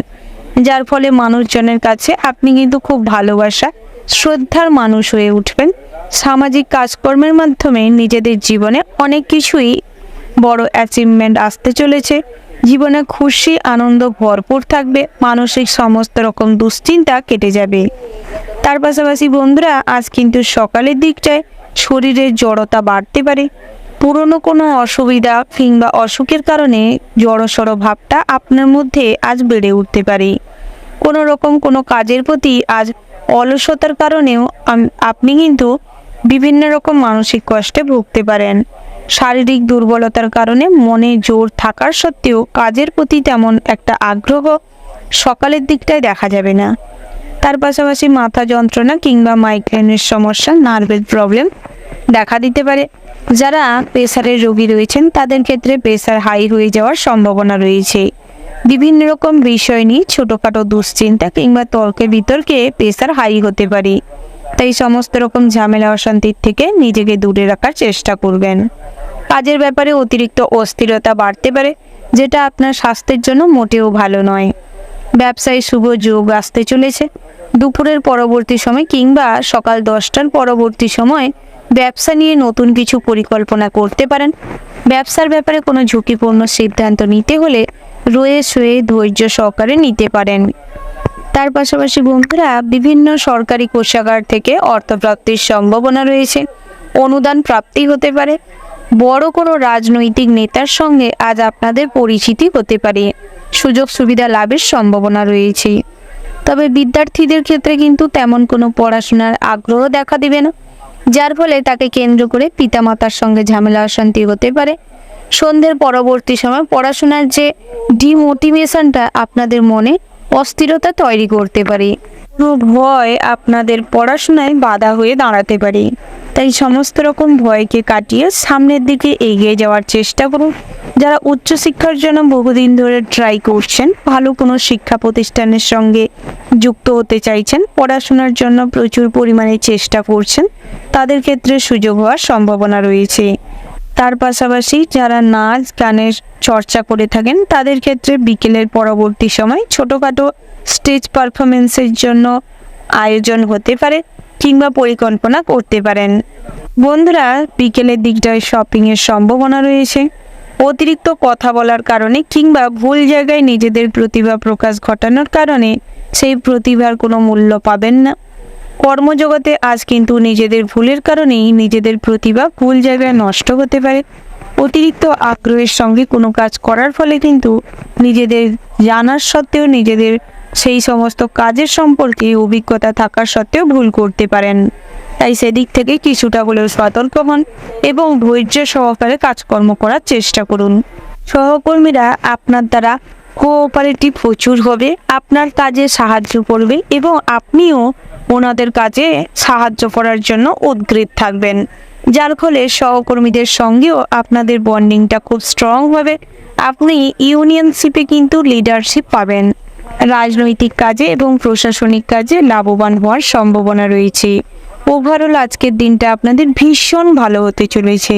যার ফলে মানুষজনের কাছে আপনি কিন্তু খুব ভালোবাসা শ্রদ্ধার মানুষ হয়ে উঠবেন। সামাজিক কাজকর্মের মাধ্যমে নিজেদের জীবনে অনেক কিছুই বড় অ্যাচিভমেন্ট আসতে চলেছে। জীবনে খুশি আনন্দ ভরপুর থাকবে, মানসিক সমস্ত রকম দুশ্চিন্তা কেটে যাবে। তার পাশাপাশি বন্ধুরা আজ কিন্তু সকালের দিকটায় শরীরের জড়তা বাড়তে পারে। পুরনো কোনো অসুবিধা কিংবা অসুখের কারণে জড়সড় ভাবটা আপনার মধ্যে আজ বেড়ে উঠতে পারে। কোনো রকম কোনো কাজের প্রতি আজ অলসতার কারণেও আপনি কিন্তু বিভিন্ন রকম মানসিক কষ্টে ভুগতে পারেন। শারীরিক দুর্বলতার কারণে মনে জোর থাকার সত্ত্বেও কাজের প্রতি তেমন একটা আগ্রহ সকালের দিকটায় দেখা যাবে না। তার পাশাপাশি মাথা যন্ত্রণা কিংবা মাইগ্রেনের সমস্যা, নার্ভের প্রবলেম দেখা দিতে পারে। যারা প্রেসারের রোগী রয়েছেন তাদের ক্ষেত্রে প্রেসার হাই হয়ে যাওয়ার সম্ভাবনা রয়েছে। বিভিন্ন রকম বিষয় নিয়ে ছোটোখাটো দুশ্চিন্তা কিংবা তর্কে বিতর্কে প্রেসার হাই হতে পারে। তাই সমস্ত রকম ঝামেলা অশান্তির থেকে নিজেকে দূরে রাখার চেষ্টা করবেন। কাজের ব্যাপারে অতিরিক্ত অস্থিরতা বাড়তে পারে, যেটা আপনার স্বাস্থ্যের জন্য মোটেও ভালো নয়। ব্যবসায় শুভ যোগ আসতে চলেছে। দুপুরের পরবর্তী সময় কিংবা সকাল 10টার পরবর্তী সময় ব্যবসা নিয়ে নতুন কিছু পরিকল্পনা করতে পারেন। ব্যবসার ব্যাপারে কোনো ঝুঁকিপূর্ণ সিদ্ধান্ত নিতে হলে রয়ে শুয়ে ধৈর্য সহকারে নিতে পারেন। তার পাশাপাশি বন্ধুরা বিভিন্ন সরকারি কোষাগার থেকে অর্থপ্রাপ্তির সম্ভাবনা রয়েছে। অনুদান প্রাপ্তি হতে পারে। বড় কোনো রাজনৈতিক নেতার সঙ্গে আজ আপনাদের পরিচিতি হতে পারে। সুযোগ সুবিধা লাভের সম্ভাবনা রয়েছে। তবে বিদ্যার্থীদের ক্ষেত্রে কিন্তু তেমন কোনো পড়াশোনার আগ্রহ দেখা দেবে না, যার ফলে তাকে কেন্দ্র করে পিতামাতার সঙ্গে ঝামেলা অশান্তি হতে পারে। সন্ধ্যের পরবর্তী সময় পড়াশোনার যে ডিমোটিভেশনটা আপনাদের মনে অস্থিরতা তৈরি করতে পারে। কোনো ভয় আপনাদের পড়াশোনায় বাধা হয়ে দাঁড়াতে পারে। তাই সমস্ত রকম ভয়কে কাটিয়ে সামনের দিকে এগিয়ে যাওয়ার চেষ্টা করুন। যারা উচ্চশিক্ষার জন্য বহুদিন ধরে ট্রাই করছেন, ভালো কোনো শিক্ষা প্রতিষ্ঠানের সঙ্গে যুক্ত হতে চাইছেন, পড়াশোনার জন্য প্রচুর পরিমাণে চেষ্টা করছেন, তাদের ক্ষেত্রে সুযোগ হওয়ার সম্ভাবনা রয়েছে। তার পাশাপাশি যারা নাচ গানের চর্চা করে থাকেন, তাদের ক্ষেত্রে বিকেলের পরবর্তী সময় ছোটোখাটো স্টেজ পারফরমেন্সের জন্য আয়োজন হতে পারে কিংবা পরিকল্পনা করতে পারেন। বন্ধুরা, বিকেলের দিকটায় শপিংয়ের সম্ভাবনা রয়েছে। অতিরিক্ত কথা বলার কারণে কিংবা ভুল জায়গায় নিজেদের প্রতিভা প্রকাশ ঘটানোর কারণে সেই প্রতিভার কোনো মূল্য পাবেন না। কর্মজগতে আজ কিন্তু নিজেদের ভুলের কারণেই নিজেদের প্রতিভা ভুল জায়গায় নষ্ট হতে পারে। অতিরিক্ত আগ্রহের সঙ্গে কোনো কাজ করার ফলে কিন্তু নিজেদের জানার সত্ত্বেও, নিজেদের সেই সমস্ত কাজের সম্পর্কে অভিজ্ঞতা থাকার সত্ত্বেও ভুল করতে পারেন। তাই সেদিক থেকে কিছুটা হলেও সতর্ক হন এবং ধৈর্য সহকারে কাজকর্ম করার চেষ্টা করুন। সহকর্মীরা আপনার দ্বারা কোঅপারেটিভ প্রচুর হবে, আপনার কাজে সাহায্য করবে এবং আপনিও ওনাদের কাজে সাহায্য করার জন্য উদ্গ্রীব থাকবেন, যার ফলে সহকর্মীদের সঙ্গেও আপনাদের বন্ডিংটা খুব স্ট্রং হবে। আপনি ইউনিয়নশিপে কিন্তু লিডারশিপ পাবেন। রাজনৈতিক কাজে এবং প্রশাসনিক কাজে লাভবান হওয়ার সম্ভাবনা রয়েছে। ওভারঅল আজকের দিনটা আপনাদের ভীষণ ভালো হতে চলেছে।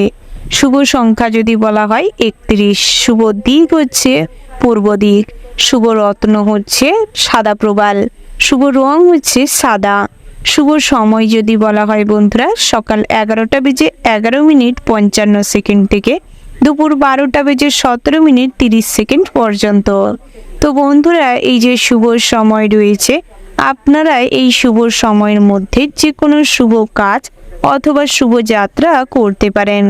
শুভ সংখ্যা যদি বলা হয় 31, শুভ দিক হচ্ছে পূর্ব দিক, শুভ রত্ন হচ্ছে সাদা প্রবাল, শুভ রং হচ্ছে সাদা। শুভ সময় যদি বলা হয় বন্ধুরা, সকাল 11:11:55 থেকে দুপুর 12:17:30 পর্যন্ত। তো বন্ধুরা, এই যে শুভ সময় রয়েছে, আপনারা এই শুভ সময়ের মধ্যে যে কোনো শুভ কাজ অথবা শুভ যাত্রা করতে পারেন।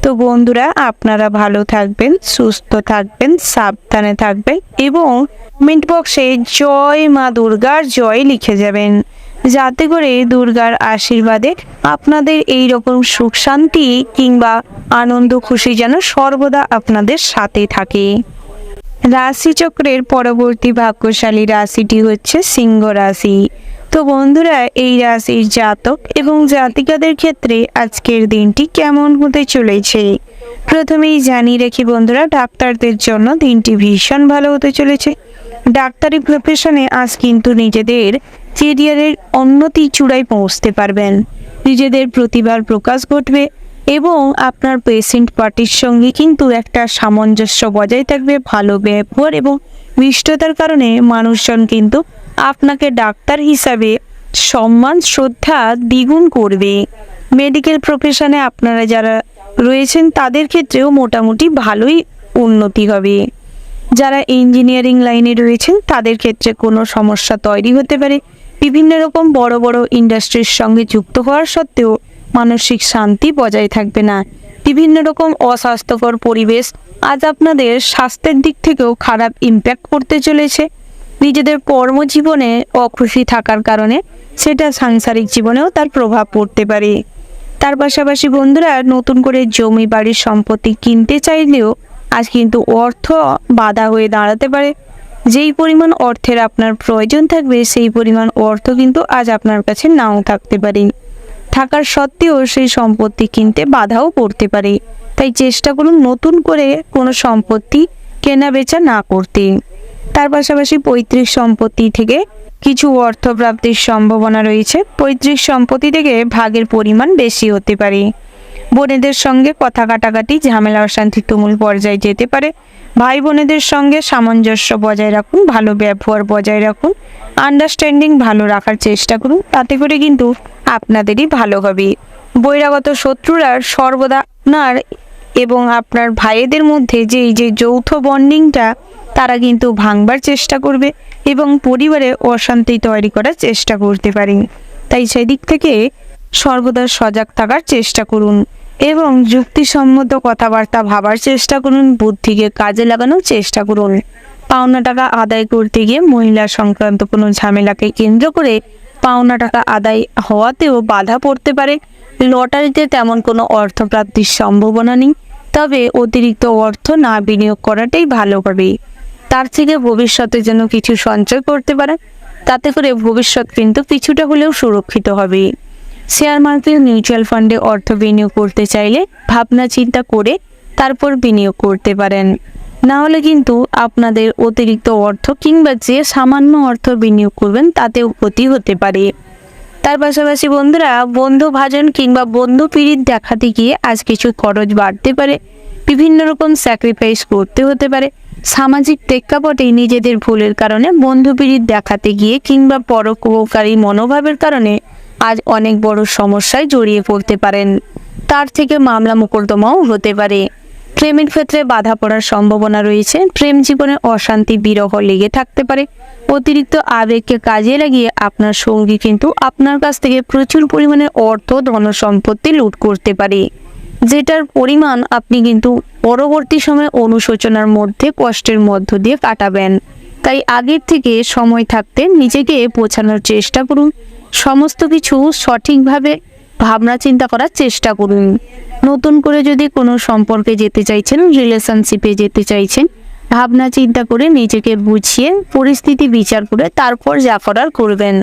তো বন্ধুরা, আপনারা ভালো থাকবেন, সুস্থ থাকবেন, সাবধানে থাকবেন এবং কমেন্ট বক্সে জয় মা দুর্গার জয় লিখে যাবেন, যাতে করে দুর্গার আশীর্বাদে আপনাদের এই রকম সুখ শান্তি কিংবা আনন্দ খুশি যেন সর্বদা আপনাদের সাথে থাকে। রাশিচক্রের পরবর্তী ভাগ্যশালী রাশিটি হচ্ছে সিংহ রাশি। তো বন্ধুরা, এই রাশির জাতক এবং জাতিকাদের ক্ষেত্রে আজকের দিনটি কেমন হতে চলেছে প্রথমেই জানিয়ে রাখি বন্ধুরা, ডাক্তারদের জন্য দিনটি ভীষণ ভালো হতে চলেছে। ডাক্তারি প্রফেশনে আজ কিন্তু নিজেদের কেরিয়ারের উন্নতি চূড়ায় পৌঁছতে পারবেন, নিজেদের প্রতিভার প্রকাশ ঘটবে এবং আপনার পেশেন্ট পার্টির সঙ্গে কিন্তু একটা সামঞ্জস্য বজায় থাকবে। ভালো ব্যবহার এবং মিষ্টতার কারণে মানুষজন কিন্তু আপনাকে ডাক্তার হিসাবে সম্মান শ্রদ্ধা দ্বিগুণ করবে। মেডিকেল প্রফেশনে আপনারা যারা রয়েছেন তাদের ক্ষেত্রেও মোটামুটি ভালোই উন্নতি হবে। যারা ইঞ্জিনিয়ারিং লাইনে রয়েছেন তাদের ক্ষেত্রে কোনো সমস্যা তৈরি হতে পারে। বিভিন্ন রকম বড় বড় ইন্ডাস্ট্রির সঙ্গে যুক্ত হওয়ার সত্ত্বেও মানসিক শান্তি বজায় থাকবে না। বিভিন্ন রকম অস্বাস্থ্যকর পরিবেশ আজ আপনাদের স্বাস্থ্যের দিক থেকেও খারাপ ইম্প্যাক্ট করতে চলেছে। নিজেদের কর্মজীবনে অখুশি থাকার কারণে সেটা সাংসারিক জীবনেও তার প্রভাব পড়তে পারে। তার পাশাপাশি বন্ধুরা, নতুন করে জমি বাড়ির সম্পত্তি কিনতে চাইলেও আজ কিন্তু অর্থ বাধা হয়ে দাঁড়াতে পারে। যেই পরিমাণ অর্থের আপনার প্রয়োজন থাকবে সেই পরিমাণ অর্থ কিন্তু আজ আপনার কাছে নাও থাকতে পারে। থাকার সত্ত্বেও সেই সম্পত্তি কিনতে বাধাও পড়তে পারে। তাই চেষ্টা করুন নতুন করে কোনো সম্পত্তি কেনা বেচা না করতে। তার পাশাপাশি পৈতৃক সম্পত্তি থেকে কিছু অর্থ প্রাপ্তির সম্ভাবনা রয়েছে। পৈতৃক সম্পত্তি থেকে ভাগের পরিমাণ বেশি হতে পারে। বোনেদের সঙ্গে কথা কাটাকাটি ঝামেলা অশান্তি তুমুল পর্যায়ে যেতে পারে। ভাই বোনেদের সঙ্গে সামঞ্জস্য বজায় রাখুন, ভালো ব্যবহার বজায় রাখুন, আন্ডারস্ট্যান্ডিং ভালো রাখার চেষ্টা করুন, তাতে করে কিন্তু আপনাদেরই ভালো হবে। বহিরাগত শত্রুরা সর্বদা আপনার এবং আপনার ভাইয়েদের মধ্যে যে এই যে যৌথ বন্ডিংটা তারা কিন্তু ভাঙবার চেষ্টা করবে এবং পরিবারে অশান্তি তৈরি করার চেষ্টা করতে পারে। তাই সেদিক থেকে সর্বদা সজাগ থাকার চেষ্টা করুন এবং যুক্তিসম্মত কথাবার্তা ভাবার চেষ্টা করুন, বুদ্ধিকে কাজে লাগানোর চেষ্টা করুন। পাওনা টাকা আদায় করতে গিয়ে মহিলা সংক্রান্ত কোনো ঝামেলাকে কেন্দ্র করে পাওনা টাকা আদায় হওয়াতেও বাধা পড়তে পারে। লটারিতে তেমন কোনো অর্থপ্রাপ্তির সম্ভাবনা নেই, তবে অতিরিক্ত অর্থ না বিনিয়োগ করাটাই ভালো হবে। তার থেকে ভবিষ্যতে যেন কিছু সঞ্চয় করতে পারেন, তাতে করে ভবিষ্যৎ কিন্তু কিছুটা হলেও সুরক্ষিত হবে। শেয়ার মার্কেট, মিউচুয়াল ফান্ডে অর্থ বিনিয়োগ করতে চাইলে ভাবনা চিন্তা করে তারপর বিনিয়োগ করতে পারেন, না হলে কিন্তু আপনাদের অতিরিক্ত অর্থ কিংবা যে সামান্য অর্থ বিনিয়োগ করবেন তাতেও ক্ষতি হতে পারে। তার পাশাপাশি বন্ধুরা, বন্ধু ভাজন কিংবা বন্ধু পীড়িত দেখাতে গিয়ে আজ কিছু খরচ বাড়তে পারে, বিভিন্ন রকম স্যাক্রিফাইস করতে হতে পারে। সামাজিক প্রেক্ষাপটে নিজেদের ভুলের কারণে বন্ধু পীড়িত দেখাতে গিয়ে কিংবা পরোপকারী মনোভাবের কারণে আজ অনেক বড় সমস্যায় জড়িয়ে পড়তে পারেন। তার থেকে মামলা মোকদ্দমাও হতে পারে। প্রেমের ক্ষেত্রে বাধা পড়ার সম্ভাবনা রয়েছে। প্রেম জীবনে অশান্তি, বিরহ লেগে থাকতে পারে। অতিরিক্ত আবেগকে কাজে লাগিয়ে আপনার সঙ্গী কিন্তু আপনার কাছ থেকে প্রচুর পরিমাণে অর্থ, ধন সম্পত্তি লুট করতে পারে, যেটার পরিমাণ আপনি কিন্তু পরবর্তী সময়ে অনুশোচনার মধ্যে, কষ্টের মধ্য দিয়ে কাটাবেন। তাই আগের থেকে সময় থাকতে নিজেকে বোঝানোর চেষ্টা করুন, সমস্ত কিছু সঠিকভাবে ভাবনা চিন্তা করার চেষ্টা করুন। নতুন করে যদি কোনো সম্পর্কে যেতে চাইছেন, রিলেশনশিপে যেতে চাইছেন, ভাবনা চিন্তা করে নিজেকে বুঝিয়ে পরিস্থিতি বিচার করে তারপর যা করার করবেন।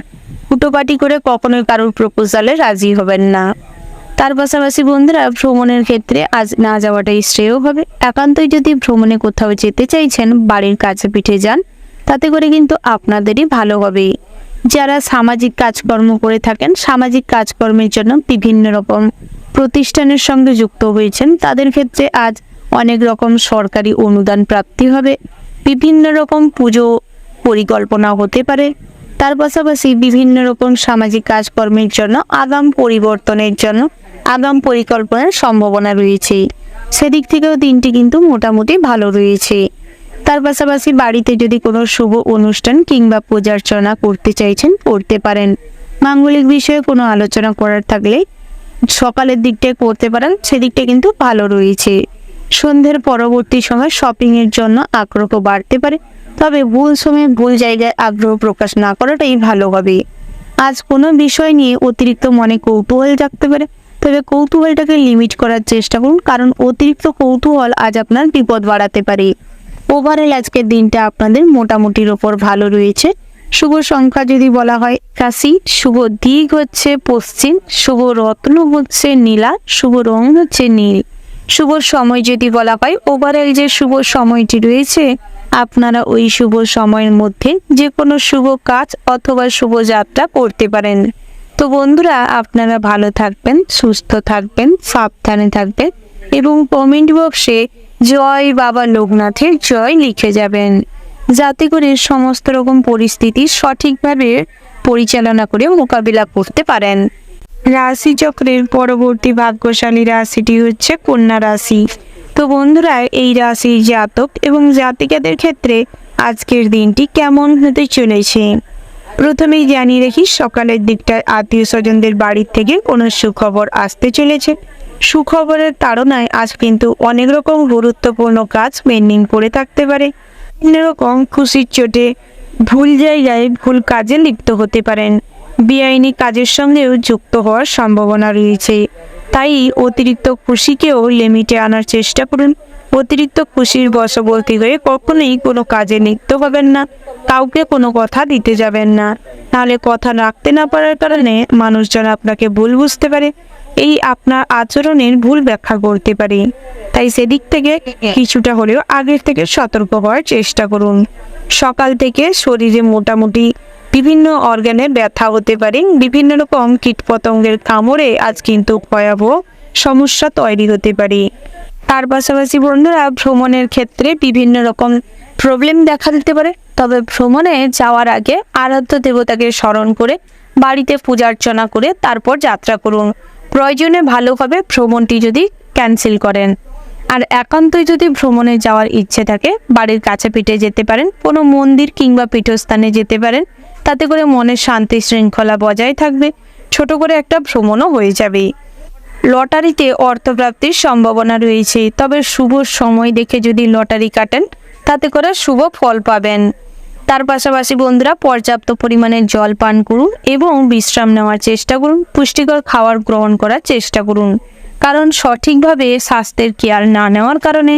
হুটোপাটি করে কখনোই কারোর প্রপোজালে রাজি হবেন না। তার পাশাপাশি বন্ধুরা, ভ্রমণের ক্ষেত্রে আজ না যাওয়াটাই শ্রেয় হবে। একান্তই যদি ভ্রমণে কোথাও যেতে চাইছেন, বাড়ির কাছে পিঠে যান, তাতে করে কিন্তু আপনাদেরই ভালো হবে। যারা সামাজিক কাজকর্ম করে থাকেন, সামাজিক কাজকর্মের জন্য বিভিন্ন রকম প্রতিষ্ঠানের সঙ্গে যুক্ত হয়েছেন, তাদের ক্ষেত্রে আজ অনেক রকম সরকারি অনুদান প্রাপ্তি হবে। বিভিন্ন রকম পুজো পরিকল্পনা হতে পারে। তার পাশাপাশি বিভিন্ন রকম সামাজিক কাজকর্মের জন্য আগাম পরিবর্তনের জন্য আগাম পরিকল্পনার সম্ভাবনা রয়েছে। সেদিক থেকেও দিনটি কিন্তু মোটামুটি ভালো রয়েছে। তার পাশাপাশি বাড়িতে যদি কোনো শুভ অনুষ্ঠান কিংবা পূজার্চনা করতে চাইছেন, করতে পারেন। মাঙ্গলিক বিষয়ে কোনো আলোচনা করার থাকলে সকালের দিকটায় করতে পারেন, সেদিকটা কিন্তু ভালো রয়েছে। সন্ধ্যের পরবর্তী সময় শপিংয়ের জন্য আগ্রহ বাড়তে পারে, তবে ভুল সময়ে ভুল জায়গায় আগ্রহ প্রকাশ না করাটাই ভালো হবে। আজ কোনো বিষয় নিয়ে অতিরিক্ত মনে কৌতূহল জাগতে পারে, তবে কৌতূহলটাকে লিমিট করার চেষ্টা করুন, কারণ অতিরিক্ত কৌতূহল আজ আপনার বিপদ বাড়াতে পারে। ওভারঅল আজকের দিনটা আপনাদের মোটামুটির ওপর ভালো রয়েছে। শুভ সংখ্যা যদি বলা হয় 81, শুভ দিক হচ্ছে পশ্চিম, শুভ রত্ন হচ্ছে নীলা, শুভ রং হচ্ছে নীল। শুভ সময় যদি বলা হয়, ওভারঅল যে শুভ সময়টি রয়েছে, আপনারা ওই শুভ সময়ের মধ্যে যে কোনো শুভ কাজ অথবা শুভ যাত্রা করতে পারেন। তো বন্ধুরা, আপনারা ভালো থাকবেন, সুস্থ থাকবেন, সাবধানে থাকবেন এবং কমেন্ট বক্সে জয় বাবা লোকনাথের জয় লিখে যাবেন, যাতে করে সমস্ত রকম পরিস্থিতি সঠিকভাবে পরিচালনা করে মোকাবিলা করতে পারেন। রাশিচক্রের পরবর্তী ভাগ্যশালী রাশিটি হচ্ছে কন্যা রাশি। তো বন্ধুরা, এই রাশির জাতক এবং জাতিকাদের ক্ষেত্রে আজকের দিনটি কেমন হতে চলেছে প্রথমেই জানিয়ে রাখি, সকালের দিকটায় আত্মীয় স্বজনদের বাড়ির থেকে কোনো সুখবর আসতে চলেছে। সুখবরের তাড়নায় আজ কিন্তু অনেক রকম গুরুত্বপূর্ণ কাজ পেন্ডিং পড়ে থাকতে পারে। বিভিন্ন রকম খুশির চোটে ভুল জায়গায় ভুল কাজে লিপ্ত হতে পারেন। বেআইনি কাজের সঙ্গেও যুক্ত হওয়ার সম্ভাবনা রয়েছে, তাই অতিরিক্ত খুশিকেও লিমিটে আনার চেষ্টা করুন। অতিরিক্ত খুশির বশবর্তী হয়ে কখনোই কোনো কাজে লিপ্ত হবেন না, কাউকে কোনো কথা দিতে যাবেন না, নাহলে কথা রাখতে না পারার কারণে মানুষজন আপনাকে ভুল বুঝতে পারে, এই আপনার আচরণের ভুল ব্যাখ্যা করতে পারে। তাই সেদিক থেকে কিছুটা হলেও আগের থেকে সতর্ক হওয়ার চেষ্টা করুন। সকাল থেকে শরীরে মোটামুটি বিভিন্ন অর্গানে ব্যথা হতে পারে। বিভিন্ন রকম কীটপতঙ্গের কামড়ে আজ কিন্তু ভয়াবহ সমস্যা তৈরি হতে পারে। তার পাশাপাশি বন্ধুরা, ভ্রমণের ক্ষেত্রে বিভিন্ন রকম প্রবলেম দেখা দিতে পারে, তবে ভ্রমণে যাওয়ার আগে আরাধ্য দেবতাকে স্মরণ করে বাড়িতে পূজার্চনা করে তারপর যাত্রা করুন। প্রয়োজনে ভালো হবে ভ্রমণটি যদি ক্যান্সেল করেন। আর একান্তই যদি ভ্রমণে যাওয়ার ইচ্ছে থাকে, বাড়ির কাছে পিঠে যেতে পারেন, কোনো মন্দির কিংবা পীঠস্থানে যেতে পারেন, তাতে করে মনের শান্তি শৃঙ্খলা বজায় থাকবে। ছোট করে একটা ভ্রমণও হয়ে যাবে। লটারিতে অর্থপ্রাপ্তির সম্ভাবনা রয়েছে, তবে শুভ সময় দেখে যদি লটারি কাটেন তাতে করে শুভ ফল পাবেন। তার পাশাপাশি বন্ধুরা পর্যাপ্ত পরিমাণে জল পান করুন এবং বিশ্রাম নেওয়ার চেষ্টা করুন। পুষ্টিকর খাবার গ্রহণ করার চেষ্টা করুন, কারণ সঠিকভাবে স্বাস্থ্যের কেয়ার না নেওয়ার কারণে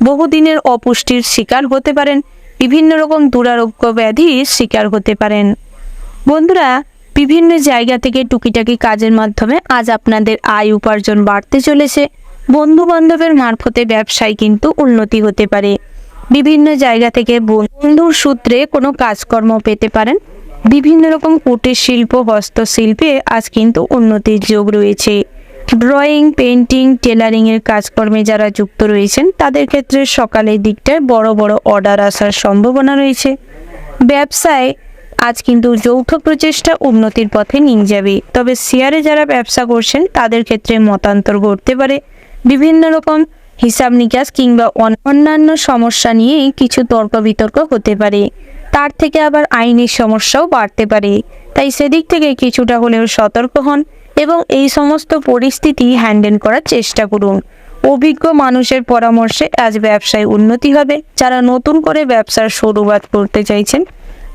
বহুদিনের অপুষ্টির শিকার হতে পারেন, বিভিন্ন রকম দুরারোগ্য ব্যাধির শিকার হতে পারেন। বন্ধুরা, বিভিন্ন জায়গা থেকে টুকিটাকি কাজের মাধ্যমে আজ আপনাদের আয় উপার্জন বাড়তে চলেছে। বন্ধু বান্ধবের মারফতে ব্যবসায় কিন্তু উন্নতি হতে পারে। বিভিন্ন জায়গা থেকে বন্ধুর সূত্রে কোনো কাজকর্ম পেতে পারেন। বিভিন্ন রকম কুটির শিল্প, হস্তশিল্পে আজ কিন্তু উন্নতির যোগ রয়েছে। ড্রয়িং, পেন্টিং, টেলারিংয়ের কাজকর্মে যারা যুক্ত রয়েছেন তাদের ক্ষেত্রে সকালের দিকটায় বড় বড় অর্ডার আসার সম্ভাবনা রয়েছে। ব্যবসায় আজ কিন্তু যৌথ প্রচেষ্টা উন্নতির পথে নিয়ে যাবে। তবে শেয়ারে যারা ব্যবসা করছেন তাদের ক্ষেত্রে মতান্তর ঘটতে পারে। বিভিন্ন রকম হিসাব নিকাশ কিংবা অন্যান্য সমস্যা নিয়ে কিছু তর্ক বিতর্ক হতে পারে। তার থেকে আবার আইনি সমস্যাও বাড়তে পারে। তাই সেদিক থেকে কিছুটা হলেও সতর্ক হন এবং এই সমস্ত পরিস্থিতি হ্যান্ডেল করার চেষ্টা করুন। অভিজ্ঞ মানুষের পরামর্শে আজ ব্যবসায় উন্নতি হবে। যারা নতুন করে ব্যবসার শুরুয়াত করতে চাইছেন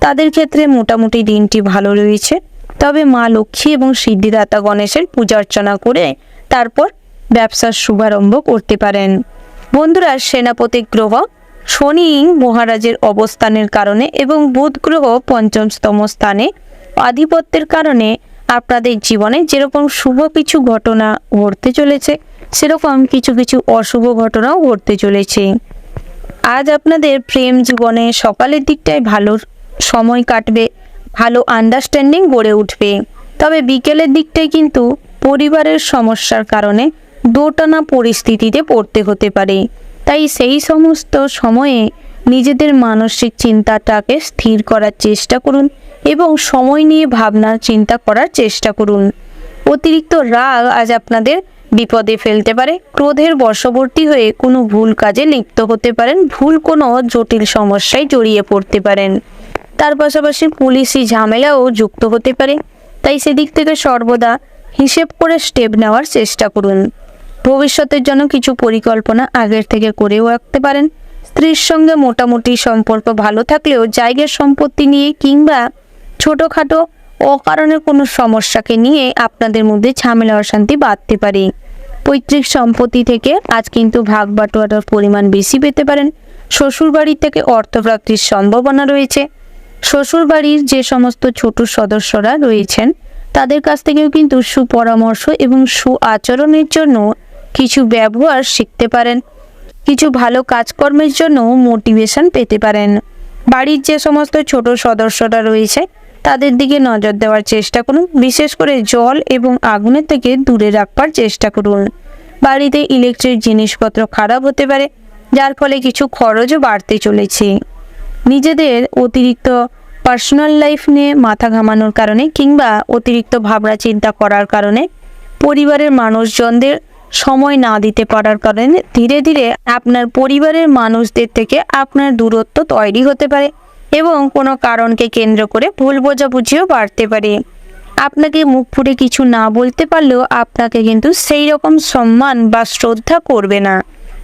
তাদের ক্ষেত্রে মোটামুটি দিনটি ভালো রয়েছে। তবে মা লক্ষ্মী এবং সিদ্ধিদাতা গণেশের পূজা অর্চনা করে তারপর ব্যবসার শুভারম্ভ করতে পারেন। বন্ধুরা, সেনাপতি গ্রহ শনি মহারাজের অবস্থানের কারণে এবং বুধ গ্রহ পঞ্চমতম স্থানে আধিপত্যের কারণে আপনাদের জীবনে যেরকম শুভ কিছু ঘটনা ঘটতে চলেছে সেরকম কিছু কিছু অশুভ ঘটনাও ঘটতে চলেছে। আজ আপনাদের প্রেম জীবনে সকালের দিকটায় ভালো সময় কাটবে, ভালো আন্ডারস্ট্যান্ডিং গড়ে উঠবে। তবে বিকেলের দিকটায় কিন্তু পরিবারের সমস্যার কারণে দোটানা পরিস্থিতিতে পড়তে হতে পারে। তাই সেই সমস্ত সময়ে নিজেদের মানসিক চিন্তাটাকে স্থির করার চেষ্টা করুন এবং সময় নিয়ে ভাবনা চিন্তা করার চেষ্টা করুন। অতিরিক্ত রাগ আজ আপনাদের বিপদে ফেলতে পারে। ক্রোধের বশবর্তী হয়ে কোনো ভুল কাজে লিপ্ত হতে পারেন, ভুল কোনো জটিল সমস্যায় জড়িয়ে পড়তে পারেন। তার পাশাপাশি পুলিশি ঝামেলাও যুক্ত হতে পারে। তাই সেদিক থেকে সর্বদা হিসেব করে স্টেপ নেওয়ার চেষ্টা করুন। ভবিষ্যতের জন্য কিছু পরিকল্পনা আগের থেকে করেও রাখতে পারেন। স্ত্রীর সঙ্গে মোটামুটি সম্পর্ক ভালো থাকলেও জায়গা সম্পত্তি নিয়ে কিংবা ছোটোখাটো অকারণে কোনো সমস্যাকে নিয়ে আপনাদের মধ্যে ঝামেলা অশান্তি বাড়তে পারে। পৈতৃক সম্পত্তি থেকে আজ কিন্তু ভাগ বাটোয়ারার পরিমাণ বেশি পেতে পারেন। শ্বশুরবাড়ি থেকে অর্থপ্রাপ্তির সম্ভাবনা রয়েছে। শ্বশুরবাড়ির যে সমস্ত ছোট সদস্যরা রয়েছেন তাদের কাছ থেকেও কিন্তু সুপরামর্শ এবং সুআচরণের জন্য কিছু ব্যবহার শিখতে পারেন। কিছু ভালো কাজকর্মের জন্য মোটিভেশন পেতে পারেন। বাড়ির যে সমস্ত ছোট সদস্যরা রয়েছে তাদের দিকে নজর দেওয়ার চেষ্টা করুন। বিশেষ করে জল এবং আগুনের থেকে দূরে রাখবার চেষ্টা করুন। বাড়িতে ইলেকট্রিক জিনিসপত্র খারাপ হতে পারে, যার ফলে কিছু খরচও বাড়তে চলেছে। নিজেদের অতিরিক্ত পার্সোনাল লাইফ নিয়ে মাথা ঘামানোর কারণে কিংবা অতিরিক্ত ভাবনা চিন্তা করার কারণে পরিবারের মানুষজনদের সময় না দিতে পারার কারণে ধীরে ধীরে আপনার পরিবারের মানুষদের থেকে আপনার দূরত্ব তৈরি হতে পারে এবং কোনো কারণকে কেন্দ্র করে ভুল বোঝাবুঝিও বাড়তে পারে। আপনাকে মুখ ফুটে কিছু না বলতে পারলেও আপনাকে কিন্তু সেই রকম সম্মান বা শ্রদ্ধা করবে না।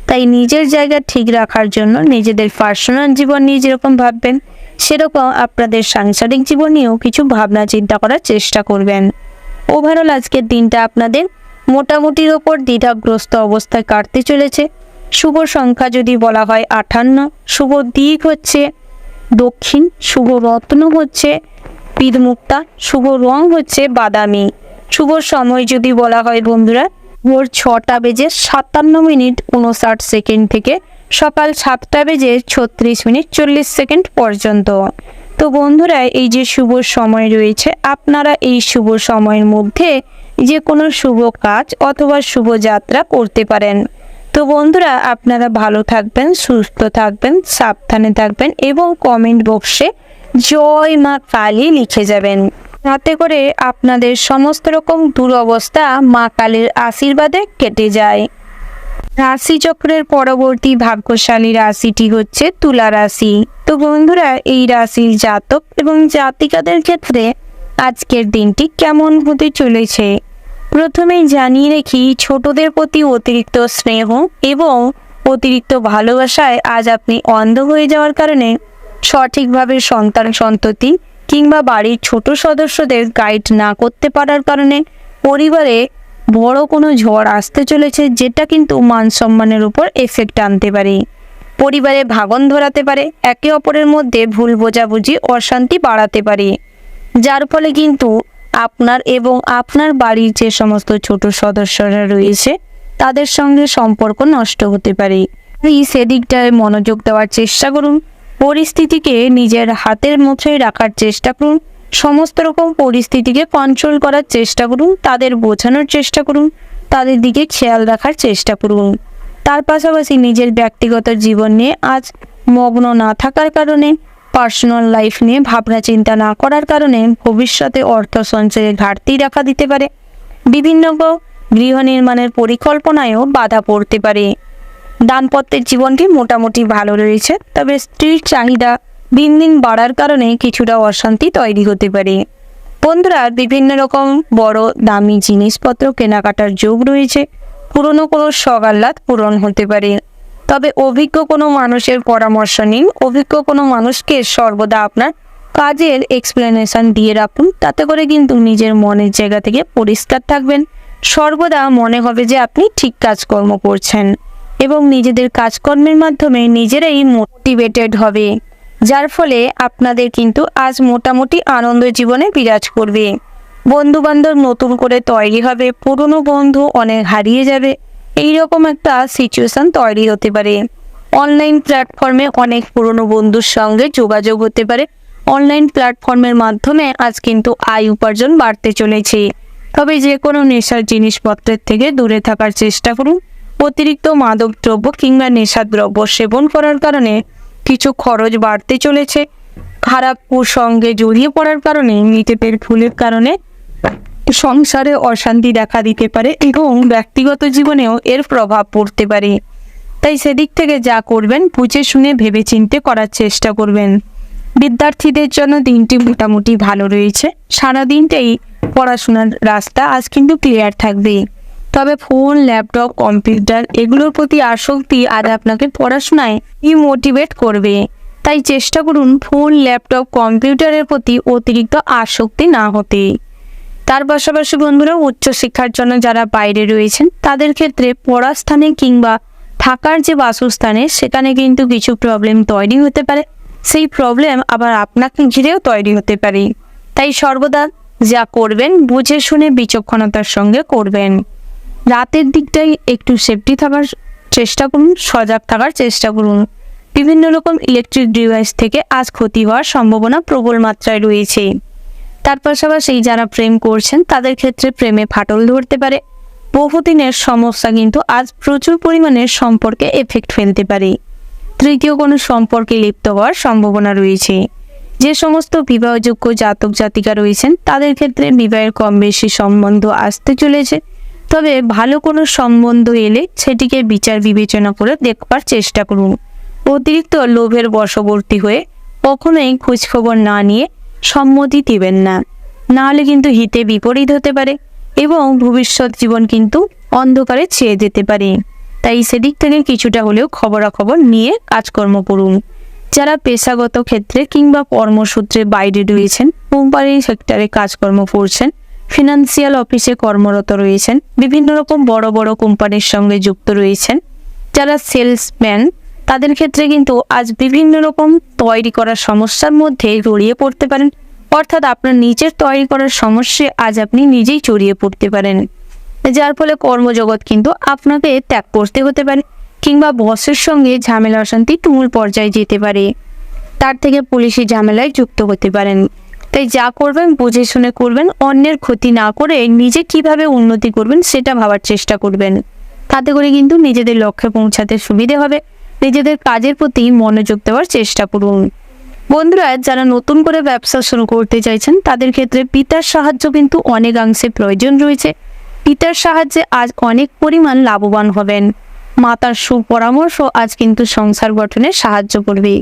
তাই নিজের জায়গা ঠিক রাখার জন্য নিজেদের পার্সোনাল জীবন নিয়ে যেরকম ভাববেন সেরকম আপনাদের সাংসারিক জীবন নিয়েও কিছু ভাবনা চিন্তা করার চেষ্টা করবেন। ওভারঅল আজকের দিনটা আপনাদের মোটামুটির ওপর দ্বিধাগ্রস্ত অবস্থায় কাটতে চলেছে। শুভ সংখ্যা যদি বলা হয় 58, শুভ দিক হচ্ছে দক্ষিণ, শুভ রত্ন হচ্ছে পীরমুক্তা, শুভ রং হচ্ছে বাদামি। শুভ সময় যদি বলা হয় বন্ধুরা ভোর 6:57 থেকে সকাল 7:36 পর্যন্ত। তো বন্ধুরা, এই যে শুভ সময় রয়েছে আপনারা এই শুভ সময়ের মধ্যে যে কোনো শুভ কাজ অথবা শুভ যাত্রা করতে পারেন। তো বন্ধুরা, আপনারা ভালো থাকবেন, সুস্থ থাকবেন, সাবধানে থাকবেন এবং কমেন্ট বক্সে জয় মা কালী লিখে যাবেন। যাতে করে আপনাদের সমস্ত রকম দুরবস্থা মা কালীর আশীর্বাদে কেটে যায়। রাশিচক্রের পরবর্তী ভাগ্যশালী রাশিটি হচ্ছে তুলা রাশি। তো বন্ধুরা, এই রাশির জাতক এবং জাতিকাদের ক্ষেত্রে আজকের দিনটি কেমন হতে চলেছে। প্রথমেই জানিয়ে রাখি, ছোটদের প্রতি অতিরিক্ত স্নেহ এবং অতিরিক্ত ভালোবাসায় আজ আপনি অন্ধ হয়ে যাওয়ার কারণে সঠিকভাবে সন্তান সন্ততি কিংবা বাড়ির ছোট সদস্যদের গাইড না করতে পারার কারণে পরিবারে বড় কোনো ঝড় আসতে চলেছে, যেটা কিন্তু মান সম্মানের উপর এফেক্ট আনতে পারে। পরিবারে ভাঙন ধরাতে পারে, একে অপরের মধ্যে ভুল বোঝাবুঝি অশান্তি বাড়াতে পারে, যার ফলে কিন্তু আপনার এবং আপনার বাড়ির যে সমস্ত ছোট সদস্যরা রয়েছে তাদের সঙ্গে সম্পর্ক নষ্ট হতে পারে। সেদিকটায় মনোযোগ দেওয়ার চেষ্টা করুন, পরিস্থিতিকে নিজের হাতের মুঠোয় রাখার চেষ্টা করুন, সমস্ত রকম পরিস্থিতিকে কন্ট্রোল করার চেষ্টা করুন, তাদের বোঝানোর চেষ্টা করুন, তাদের দিকে খেয়াল রাখার চেষ্টা করুন। তার পাশাপাশি নিজের ব্যক্তিগত জীবন নিয়ে আজ মগ্ন না থাকার কারণে, পার্সোনাল লাইফ নিয়ে ভাবনা চিন্তা না করার কারণে ভবিষ্যতে অর্থ সঞ্চয়ের ঘাটতি দেখা দিতে পারে। বিভিন্ন গৃহ নির্মাণের পরিকল্পনায়ও বাধা পড়তে পারে। দাম্পত্যের জীবনটি মোটামুটি ভালো রয়েছে, তবে স্ত্রীর চাহিদা দিন দিন বাড়ার কারণে কিছুটা অশান্তি তৈরি হতে পারে। বন্ধুরা, বিভিন্ন রকম বড় দামি জিনিসপত্র কেনাকাটার যোগ রয়েছে। পুরনো কোনো শখ আহ্লাদ পূরণ হতে পারে। তবে অভিজ্ঞ কোনো মানুষের পরামর্শ নিন। অভিজ্ঞ কোনো মানুষকে সর্বদা আপনার কাজের এক্সপ্লেনেশন দিয়ে রাখুন, তাতে করে কিন্তু নিজের মনের জায়গা থেকে পরিষ্কার থাকবেন। সর্বদা মনে হবে যে আপনি ঠিক কাজকর্ম করছেন এবং নিজেদের কাজকর্মের মাধ্যমে নিজেরাই মোটিভেটেড হবে, যার ফলে আপনাদের কিন্তু আজ মোটামুটি আনন্দ জীবনে বিরাজ করবে। বন্ধু বান্ধব নতুন করে তৈরি হবে, পুরনো বন্ধু অনেক হারিয়ে যাবে, এইরকম একটা সিচুয়েশন তৈরি হতে পারে। অনলাইন প্ল্যাটফর্মে অনেক পুরনো বন্ধুর সঙ্গে যোগাযোগ হতে পারে। অনলাইন প্ল্যাটফর্মের মাধ্যমে আজ কিন্তু আয় উপার্জন বাড়তে চলেছে। তবে যে কোনো নেশার জিনিসপত্রের থেকে দূরে থাকার চেষ্টা করুন। অতিরিক্ত মাদকদ্রব্য কিংবা নেশাদ্রব্য সেবন করার কারণে কিছু খরচ বাড়তে চলেছে। খারাপ কুসঙ্গে জড়িয়ে পড়ার কারণে নিজেদের ভুলের কারণে সংসারে অশান্তি দেখা দিতে পারে এবং ব্যক্তিগত জীবনেও এর প্রভাব পড়তে পারে। তাই সেদিক থেকে যা করবেন বুঝে শুনে ভেবেচিন্তে করার চেষ্টা করবেন। বিদ্যার্থীদের জন্য দিনটি মোটামুটি ভালো রয়েছে। সারা দিনটাই পড়াশোনার রাস্তা আজ কিন্তু ক্লিয়ার থাকবে। তবে ফোন, ল্যাপটপ, কম্পিউটার এগুলোর প্রতি আসক্তি আজ আপনাকে পড়াশোনায় ডিমোটিভেট করবে। তাই চেষ্টা করুন ফোন, ল্যাপটপ, কম্পিউটারের প্রতি অতিরিক্ত আসক্তি না হতে। তার পাশাপাশি বন্ধুরা, উচ্চশিক্ষার জন্য যারা বাইরে রয়েছেন তাদের ক্ষেত্রে পড়ার স্থানে কিংবা থাকার যে বাসস্থানে সেখানে কিন্তু কিছু প্রবলেম তৈরি হতে পারে। সেই প্রবলেম আবার আপনাকে ঘিরেও তৈরি হতে পারে। তাই সর্বদা যা করবেন বুঝে শুনে বিচক্ষণতার সঙ্গে করবেন। রাতের দিকটাই একটু সেফটি থাকার চেষ্টা করুন, সজাগ থাকার চেষ্টা করুন। বিভিন্ন রকম ইলেকট্রিক ডিভাইস থেকে আজ ক্ষতি হওয়ার সম্ভাবনা প্রবল মাত্রায় রয়েছে। তার পাশাপাশি যারা প্রেম করছেন তাদের ক্ষেত্রে প্রেমে ফাটল ধরতে পারে। বহুদিনের সমস্যা কিন্তু আজ প্রচুর পরিমাণে সম্পর্কে এফেক্ট ফেলতে পারে। তৃতীয় কোনো সম্পর্কে লিপ্ত হওয়ার সম্ভাবনা রয়েছে। যে সমস্ত বিবাহযোগ্য জাতক জাতিকা রয়েছেন তাদের ক্ষেত্রে বিবাহের কম বেশি সম্বন্ধ আসতে চলেছে। তবে ভালো কোনো সম্বন্ধ এলে সেটিকে বিচার বিবেচনা করে দেখবার চেষ্টা করুন। অতিরিক্ত লোভের বশবর্তী হয়ে কখনোই খোঁজখবর না নিয়ে সম্মতি দিবেন না, নাহলে কিন্তু হিতে বিপরীত হতে পারে এবং ভবিষ্যৎ জীবন কিন্তু অন্ধকারে ছেয়ে যেতে পারে। তাই সেদিক থেকে কিছুটা হলেও খবরাখবর নিয়ে কাজকর্ম করুন। যারা পেশাগত ক্ষেত্রে কিংবা কর্মসূত্রে বাইরে রয়েছেন, কোম্পানির সেক্টরে কাজকর্ম করছেন, ফিনান্সিয়াল অফিসে কর্মরত রয়েছেন, বিভিন্ন রকম বড় বড় কোম্পানির সঙ্গে যুক্ত রয়েছেন, যারা সেলসম্যান তাদের ক্ষেত্রে কিন্তু আজ বিভিন্ন রকম তৈরি করার সমস্যার মধ্যে জড়িয়ে পড়তে পারেন। অর্থাৎ আপনার নিজের তৈরি করার সমস্যায় আজ আপনি নিজেই জড়িয়ে পড়তে পারেন, যার ফলে কর্মজগৎ কিন্তু আপনাকে ত্যাগ করতে হতে পারে কিংবা বসের সঙ্গে ঝামেলা অশান্তি তুমুল পর্যায়ে যেতে পারে। তার থেকে পুলিশি ঝামেলায় যুক্ত হতে পারেন। তাই যা করবেন বুঝে শুনে করবেন, অন্যের ক্ষতি না করে নিজে কিভাবে উন্নতি করবেন সেটা ভাবার চেষ্টা করবেন। তাতে করে কিন্তু নিজেদের লক্ষ্যে পৌঁছাতে সুবিধে হবে। নিজেদের কাজের প্রতি মনোযোগ দেওয়ার চেষ্টা করুন। বন্ধুরা, যারা নতুন করে ব্যবসা শুরু করতে চাইছেন তাদের ক্ষেত্রে পিতার সাহায্য কিন্তু অনেকাংশে প্রয়োজন রয়েছে। পিতার সাহায্যে আজ অনেক পরিমাণ লাভবান হবেন। মাতার সুপরামর্শ আজ কিন্তু সংসার গঠনে সাহায্য করবে।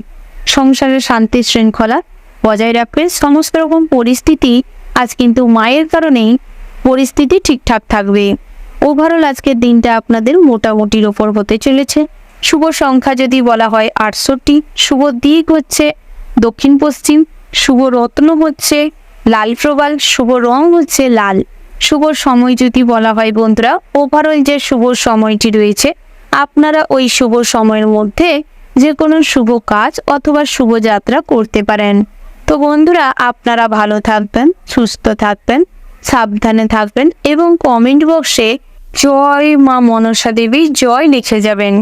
সংসারের শান্তি শৃঙ্খলা বজায় রাখবে। সমস্ত রকম পরিস্থিতি আজ কিন্তু মায়ের কারণেই পরিস্থিতি ঠিকঠাক থাকবে। ওভারঅল আজকের দিনটা আপনাদের মোটামুটির ওপর হতে চলেছে। শুভ সংখ্যা যদি বলা হয় 68, শুভ দিক হচ্ছে দক্ষিণ পশ্চিম, শুভ রত্ন হচ্ছে লাল প্রবাল, শুভ রং হচ্ছে লাল। শুভ সময় যদি বলা হয় বন্ধুরা, ওভারঅল যে শুভ সময়টি রয়েছে আপনারা ওই শুভ সময়ের মধ্যে যে কোনো শুভ কাজ অথবা শুভ যাত্রা করতে পারেন। তো বন্ধুরা, আপনারা ভালো থাকবেন, সুস্থ থাকবেন, সাবধানে থাকবেন এবং কমেন্ট বক্সে জয় মা মনসা দেবী জয় লিখে যাবেন,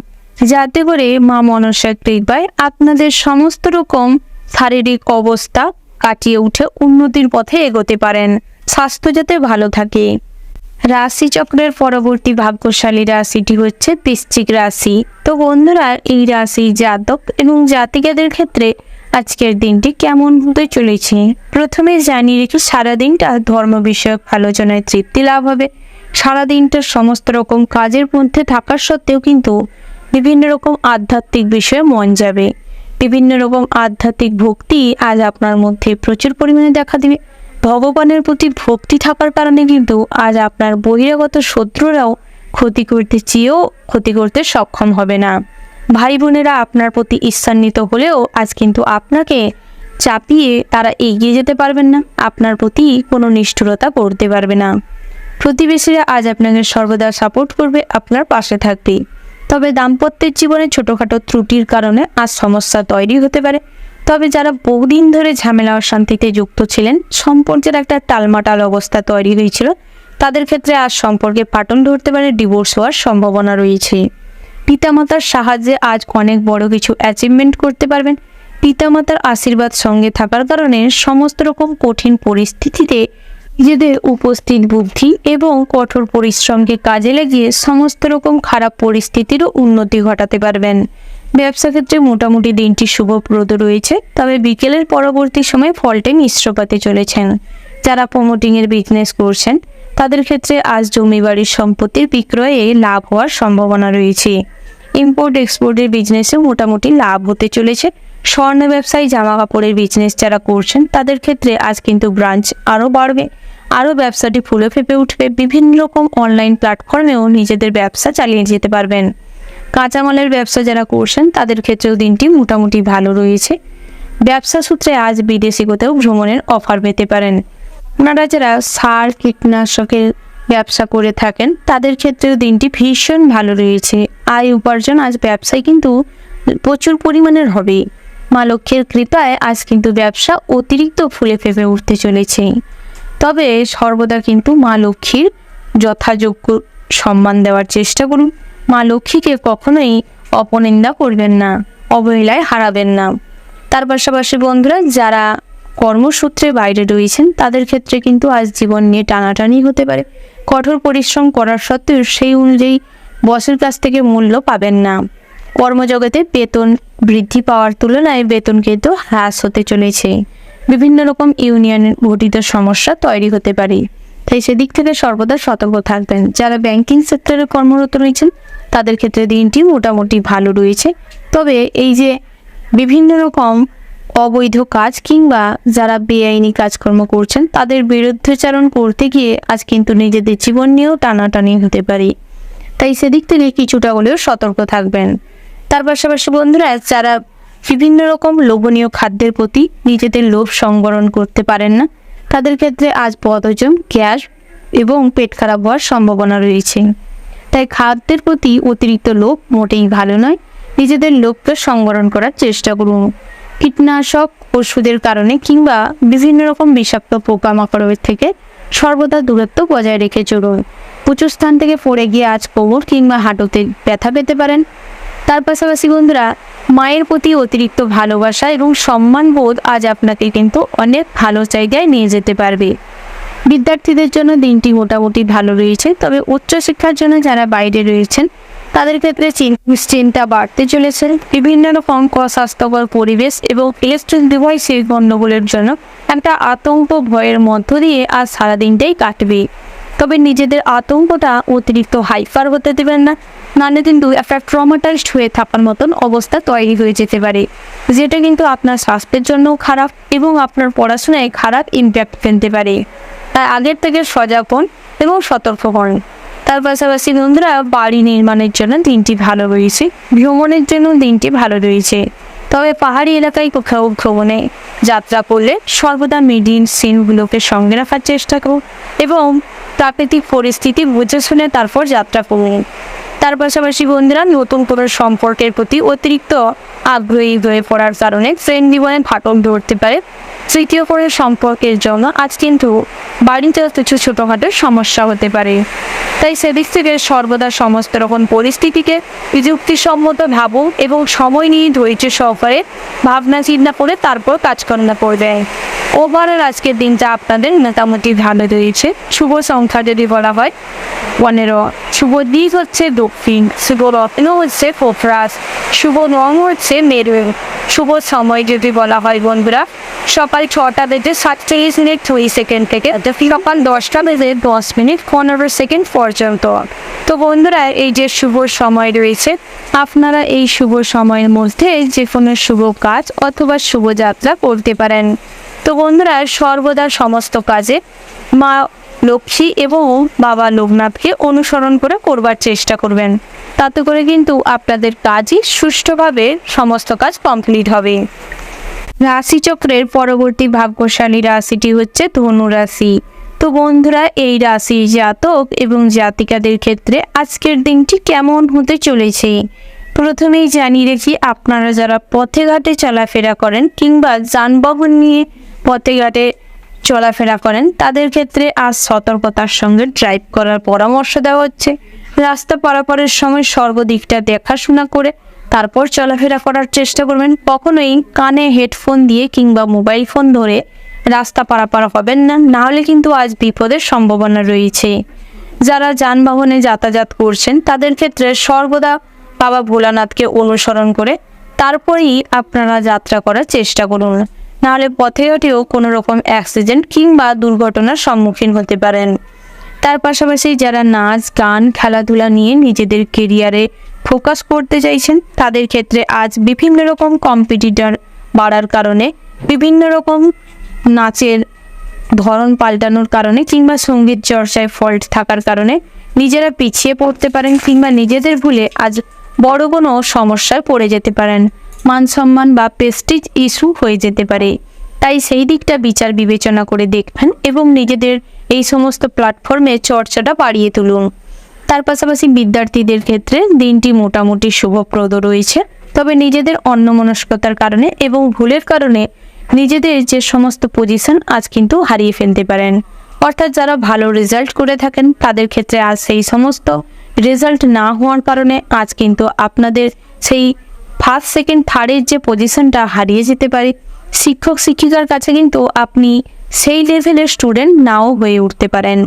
যাতে করে মা মনসার কৃপায় আপনাদের সমস্ত রকম শারীরিক অবস্থা কাটিয়ে উঠে উন্নতির পথে এগোতে পারেন, স্বাস্থ্য যাতে ভালো থাকে। রাশিচক্রের পরবর্তী ভাগ্যশালী রাশিটি হচ্ছে বৃশ্চিক রাশি। তো বন্ধুরা, এই রাশির জাতক এবং জাতিকাদের ক্ষেত্রে আজকের দিনটি কেমন হতে চলেছে প্রথমে জানিয়ে রেখে, সারাদিনটা ধর্ম বিষয়ক আলোচনায় তৃপ্তি লাভ হবে। সারাদিনটা সমস্ত রকম কাজের মধ্যে থাকার সত্ত্বেও কিন্তু বিভিন্ন রকম আধ্যাত্মিক বিষয়ে মন যাবে। বিভিন্ন রকম আধ্যাত্মিক ভক্তি আজ আপনার মধ্যে প্রচুর পরিমাণে দেখা দেবে। ভগবানের প্রতি ভক্তি থাকার কারণে কিন্তু আজ আপনার বহিরাগত শত্রুরাও ক্ষতি করতে চেয়েও ক্ষতি করতে সক্ষম হবে না। ভাই বোনেরা আপনার প্রতি ঈর্ষান্বিত হলেও আজ কিন্তু আপনাকে চাপিয়ে তারা এগিয়ে যেতে পারবেন না, আপনার প্রতি কোনো নিষ্ঠুরতা করতে পারবে না। প্রতিবেশীরা আজ আপনাকে সর্বদা সাপোর্ট করবে, আপনার পাশে থাকবে। তবে দাম্পত্যের জীবনে ছোটোখাটো ত্রুটির কারণে আজ সমস্যা তৈরি হতে পারে। তবে যারা বহুদিন ধরে ঝামেলা অশান্তিতে যুক্ত ছিলেন, সম্পর্কের একটা টালমাটাল অবস্থা তৈরি হয়েছিল, তাদের ক্ষেত্রে আজ সম্পর্কে ফাটল ধরতে পারে, ডিভোর্স হওয়ার সম্ভাবনা রয়েছে। পিতামাতার সাহায্যে আজ অনেক বড় কিছু অ্যাচিভমেন্ট করতে পারবেন। পিতামাতার আশীর্বাদ সঙ্গে থাকার কারণে সমস্ত রকম কঠিন পরিস্থিতিতে নিজেদের উপস্থিত বুদ্ধি এবং কঠোর পরিশ্রমকে কাজে লাগিয়ে সমস্ত রকম খারাপ পরিস্থিতিরও উন্নতি ঘটাতে পারবেন। ব্যবসা ক্ষেত্রে মোটামুটি দিনটি শুভপ্রদ রয়েছে, তবে বিকেলের পরবর্তী সময় ফলটে মিশ্র পেতে চলেছেন। যারা প্রমোটিংয়ের বিজনেস করছেন তাদের ক্ষেত্রে আজ জমি বাড়ির সম্পত্তির বিক্রয়ে লাভ হওয়ার সম্ভাবনা রয়েছে। ইম্পোর্ট এক্সপোর্টের বিজনেসে মোটামুটি লাভ হতে চলেছে। স্বর্ণ ব্যবসায়ী, জামা কাপড়ের বিজনেস যারা করছেন তাদের ক্ষেত্রে আজ কিন্তু ব্রাঞ্চ আরও বাড়বে, আরও ব্যবসাটি ফুলে ফেঁপে উঠবে। বিভিন্ন রকম অনলাইন প্ল্যাটফর্মেও নিজেদের ব্যবসা চালিয়ে যেতে পারবেন। কাঁচামালের ব্যবসা যারা করছেন তাদের ক্ষেত্রেও দিনটি মোটামুটি ভালো রয়েছে। ব্যবসা সূত্রে আজ বিদেশি কোথাও ভ্রমণের অফার পেতে পারেন। আপনারা যারা সার কীটনাশকের ব্যবসা করে থাকেন তাদের ক্ষেত্রেও দিনটি ভীষণ ভালো রয়েছে। আয় উপার্জন আজ ব্যবসায় কিন্তু প্রচুর পরিমাণের হবে। মা লক্ষ্মীর কৃপায় আজ কিন্তু ব্যবসা অতিরিক্ত ফুলে ফেঁপে উঠতে চলেছে। তবে সর্বদা কিন্তু মা লক্ষ্মীর যথাযোগ্য সম্মান দেওয়ার চেষ্টা করুন। মা লক্ষ্মীকে কখনোই অপনিন্দা করবেন না, অবহেলায় হারাবেন না। তার পাশাপাশি বন্ধুরা, যারা কর্মসূত্রে বাইরে রয়েছেন তাদের ক্ষেত্রে কিন্তু আজ জীবন নিয়ে টানাটানি হতে পারে। কঠোর পরিশ্রম করার সত্ত্বেও সেই অনুযায়ী বসের কাছ থেকে মূল্য পাবেন না। কর্মজগতে বেতন বৃদ্ধি পাওয়ার তুলনায় বেতন কিন্তু হ্রাস হতে চলেছে। বিভিন্ন রকম ইউনিয়ন ঘটিত সমস্যা তৈরি হতে পারে, তাই সেদিক থেকে সর্বদা সতর্ক থাকবেন। যারা ব্যাংকিং সেক্টরে কর্মরত রয়েছেন তাদের ক্ষেত্রে দিনটি মোটামুটি ভালো রয়েছে। তবে এই যে বিভিন্ন রকম অবৈধ কাজ কিংবা যারা বেআইনি কাজকর্ম করছেন তাদের বিরুদ্ধাচরণ করতে গিয়ে আজ কিন্তু নিজেদের জীবন নিয়েও টানাটানি হতে পারে, তাই সেদিক থেকে কিছুটা হলেও সতর্ক থাকবেন। তার পাশাপাশি বন্ধুরা, যারা বিভিন্ন রকম লোভনীয় খাদ্যের প্রতি নিজেদের লোভ সংবরণ করতে পারেন না তাদের ক্ষেত্রে আজ বদহজম, গ্যাস এবং পেট খারাপ হওয়ার সম্ভাবনা রয়েছে। তাই খাদ্যের প্রতি অতিরিক্ত লোভ মোটেই ভালো নয়। নিজেদের লোভকে সংবরণ করার চেষ্টা করুন। কীটনাশক ওষুধের কারণে কিংবা বিভিন্ন রকম বিষাক্ত পোকামাকড়ের থেকে সর্বদা দূরত্ব বজায় রেখে চলুন। উঁচু স্থান থেকে পড়ে গিয়ে আজ কোমর কিংবা হাঁটুতে ব্যথা পেতে পারেন। তার পাশাপাশি বন্ধুরা, মায়ের প্রতি অতিরিক্ত ভালোবাসা এবং সম্মানবোধ আজ আপনাকে কিন্তু অনেক ভালো জায়গায় নিয়ে যেতে পারবে। বিদ্যার্থীদের জন্য দিনটি মোটামুটি ভালো রয়েছে, তবে উচ্চশিক্ষার জন্য যারা বাইরে রয়েছেন তাদের ক্ষেত্রে চিন্তা বাড়তে চলেছে। বিভিন্ন রকম অস্বাস্থ্যকর পরিবেশ এবং ইলেকট্রিক ডিভাইসের গণ্ডগোলের জন্য একটা আতঙ্ক ভয়ের মধ্য দিয়ে আজ সারাদিনটাই কাটবে। তবে নিজেদের আতঙ্কটা অতিরিক্ত হাইপার হতে দেবেন না, নাহলে কিন্তু একটা ট্রমাটাইজড হয়ে থাকার মতন অবস্থা তৈরি হয়ে যেতে পারে, যেটা কিন্তু আপনার স্বাস্থ্যের জন্যও খারাপ এবং আপনার পড়াশোনায় খারাপ ইমপ্যাক্ট ফেলতে পারে। তাই আগের থেকে সজাগ হন এবং সতর্ক হন। তার পাশাপাশি বন্ধুরা, বাড়ি নির্মাণের জন্য দিনটি ভালো রয়েছে, ভ্রমণের জন্য দিনটি ভালো রয়েছে। তবে পাহাড়ি এলাকায় কোথাও ভ্রমণে যাত্রা করলে সর্বদা মিডিল সিনগুলোকে সঙ্গে রাখার চেষ্টা করুন এবং প্রাকৃতিক পরিস্থিতি বুঝে শুনে তারপর যাত্রা করুন। তার পাশাপাশি বন্ধুরা, নতুন কোনো সম্পর্কের প্রতি অতিরিক্ত আগ্রহী হয়ে পড়ার কারণে ট্রেন জীবনে ফাটল ধরতে পারে। তৃতীয় করে সম্পর্কের জন্য আজ কিন্তু বাড়িতে কিছু ছোটোখাটো সমস্যা হতে পারে। তাই সেদিক থেকে সর্বদা সমস্ত রকম পরিস্থিতিকে যুক্তিসম্মত ভাবুন এবং সময় নিয়ে ধৈর্য সহকারে ভাবনা চিন্তা করে তারপর কাজকর্ম করবে। ওভারঅল আজকের দিনটা আপনাদের মোটামুটি ভালো রয়েছে। শুভ সংখ্যা যদি বলা হয় 15, শুভ দিক হচ্ছে দক্ষিণ, শুভ রত্ন হচ্ছে পোপরাস, শুভ রং হচ্ছে মেরুন, শুভ সময় যদি বলা হয় বন্ধুরা সকাল 6টা বেজে 47 থেকে সকাল 10টা বেজে 10 মিনিট 15 সেকেন্ড পর্যন্ত। তো বন্ধুরা, এই যে শুভ সময় রয়েছে, আপনারা এই শুভ সময়ের মধ্যে যে কোনো শুভ কাজ অথবা শুভযাত্রা করতে পারেন। তো বন্ধুরা, সর্বদা সমস্ত কাজে মা লক্ষ্মী এবং বাবা লোকনাথকে অনুসরণ করে করবার চেষ্টা করবেন, তাতে করে কিন্তু আপনাদের কাজই সুষ্ঠুভাবে সমস্ত কাজ কমপ্লিট হবে। রাশিচক্রের পরবর্তী ভাগ্যশালী রাশিটি হচ্ছে ধনু রাশি। তো বন্ধুরা, এই রাশির জাতক এবং জাতিকাদের ক্ষেত্রে আজকের দিনটি কেমন হতে চলেছে প্রথমেই জানিয়ে রেখি, আপনারা যারা পথে ঘাটে চলাফেরা করেন কিংবা যানবাহন নিয়ে পথে ঘাটে চলাফেরা করেন তাদের ক্ষেত্রে আজ সতর্কতার সঙ্গে ড্রাইভ করার পরামর্শ দেওয়া হচ্ছে। রাস্তা পারাপারের সময় সর্বদিকটা দেখাশোনা করে তারপর চলাফেরা করার চেষ্টা করবেন। কখনোই কানে হেডফোন দিয়ে কিংবা মোবাইল ফোন ধরে রাস্তা পারাপার হবেন না, নাহলে কিন্তু আজ বিপদের সম্ভাবনা রয়েছে। যারা যানবাহনে যাতায়াত করছেন তাদের ক্ষেত্রে সর্বদা বাবা ভোলানাথকে অনুসরণ করে তারপরেই আপনারা যাত্রা করার চেষ্টা করুন, নাহলে পথে ঘাটেও কোনো রকম অ্যাক্সিডেন্ট কিংবা দুর্ঘটনার সম্মুখীন হতে পারেন। তার পাশাপাশি যারা নাচ গান খেলাধুলা নিয়ে নিজেদের কেরিয়ারে ফোকাস করতে চাইছেন তাদের ক্ষেত্রে আজ বিভিন্ন রকম কম্পিটিটর বাড়ার কারণে, বিভিন্ন রকম নাচের ধরন পাল্টানোর কারণে কিংবা সঙ্গীত চর্চায় ফল্ট থাকার কারণে নিজেরা পিছিয়ে পড়তে পারেন কিংবা নিজেদের ভুলে আজ বড় কোনো সমস্যায় পড়ে যেতে পারেন, মান সম্মান বা প্রেস্টিজ ইস্যু হয়ে যেতে পারে। তাই সেই দিকটা বিচার বিবেচনা করে দেখবেন এবং নিজেদের এই সমস্ত প্ল্যাটফর্মে চর্চাটা বাড়িয়ে তুলুন। তার পাশাপাশি বিদ্যার্থীদের ক্ষেত্রে দিনটি মোটামুটি শুভপ্রদ রয়েছে, তবে নিজেদের অন্যমনস্কতার কারণে এবং ভুলের কারণে নিজেদের যে সমস্ত পজিশন আজ কিন্তু হারিয়ে ফেলতে পারেন। অর্থাৎ যারা ভালো রেজাল্ট করে থাকেন তাদের ক্ষেত্রে আজ সেই সমস্ত রেজাল্ট না হওয়ার কারণে আজ কিন্তু আপনাদের সেই ফার্স্ট সেকেন্ড থার্ডের যে পজিশনটা হারিয়ে যেতে পারে। শিক্ষক শিক্ষিকার কাছে কিন্তু আপনি সেই লেভেলের স্টুডেন্ট নাও হয়ে উঠতে পারেন,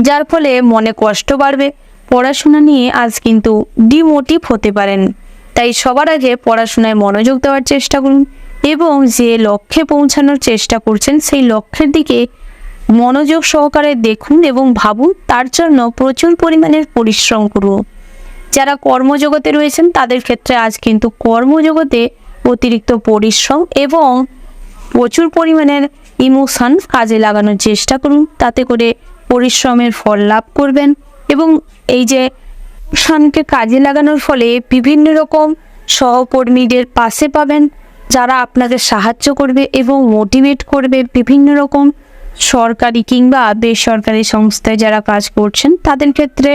যার ফলে মনে কষ্ট বাড়বে, পড়াশোনা নিয়ে আজ কিন্তু ডিমোটিভ হতে পারেন। তাই সবার আগে পড়াশোনায় মনোযোগ দেওয়ার চেষ্টা করুন এবং যে লক্ষ্যে পৌঁছানোর চেষ্টা করছেন সেই লক্ষ্যের দিকে মনোযোগ সহকারে দেখুন এবং ভাবুন, তার জন্য প্রচুর পরিমাণের পরিশ্রম করুন। যারা কর্মজগতে রয়েছেন তাদের ক্ষেত্রে আজ কিন্তু কর্মজগতে অতিরিক্ত পরিশ্রম এবং প্রচুর পরিমাণের ইমোশন কাজে লাগানোর চেষ্টা করুন, তাতে করে পরিশ্রমের ফল লাভ করবেন এবং এই যে ইমোশনকে কাজে লাগানোর ফলে বিভিন্ন রকম সহকর্মীদের পাশে পাবেন যারা আপনাকে সাহায্য করবে এবং মোটিভেট করবে। বিভিন্ন রকম সরকারি কিংবা বেসরকারি সংস্থায় যারা কাজ করছেন তাদের ক্ষেত্রে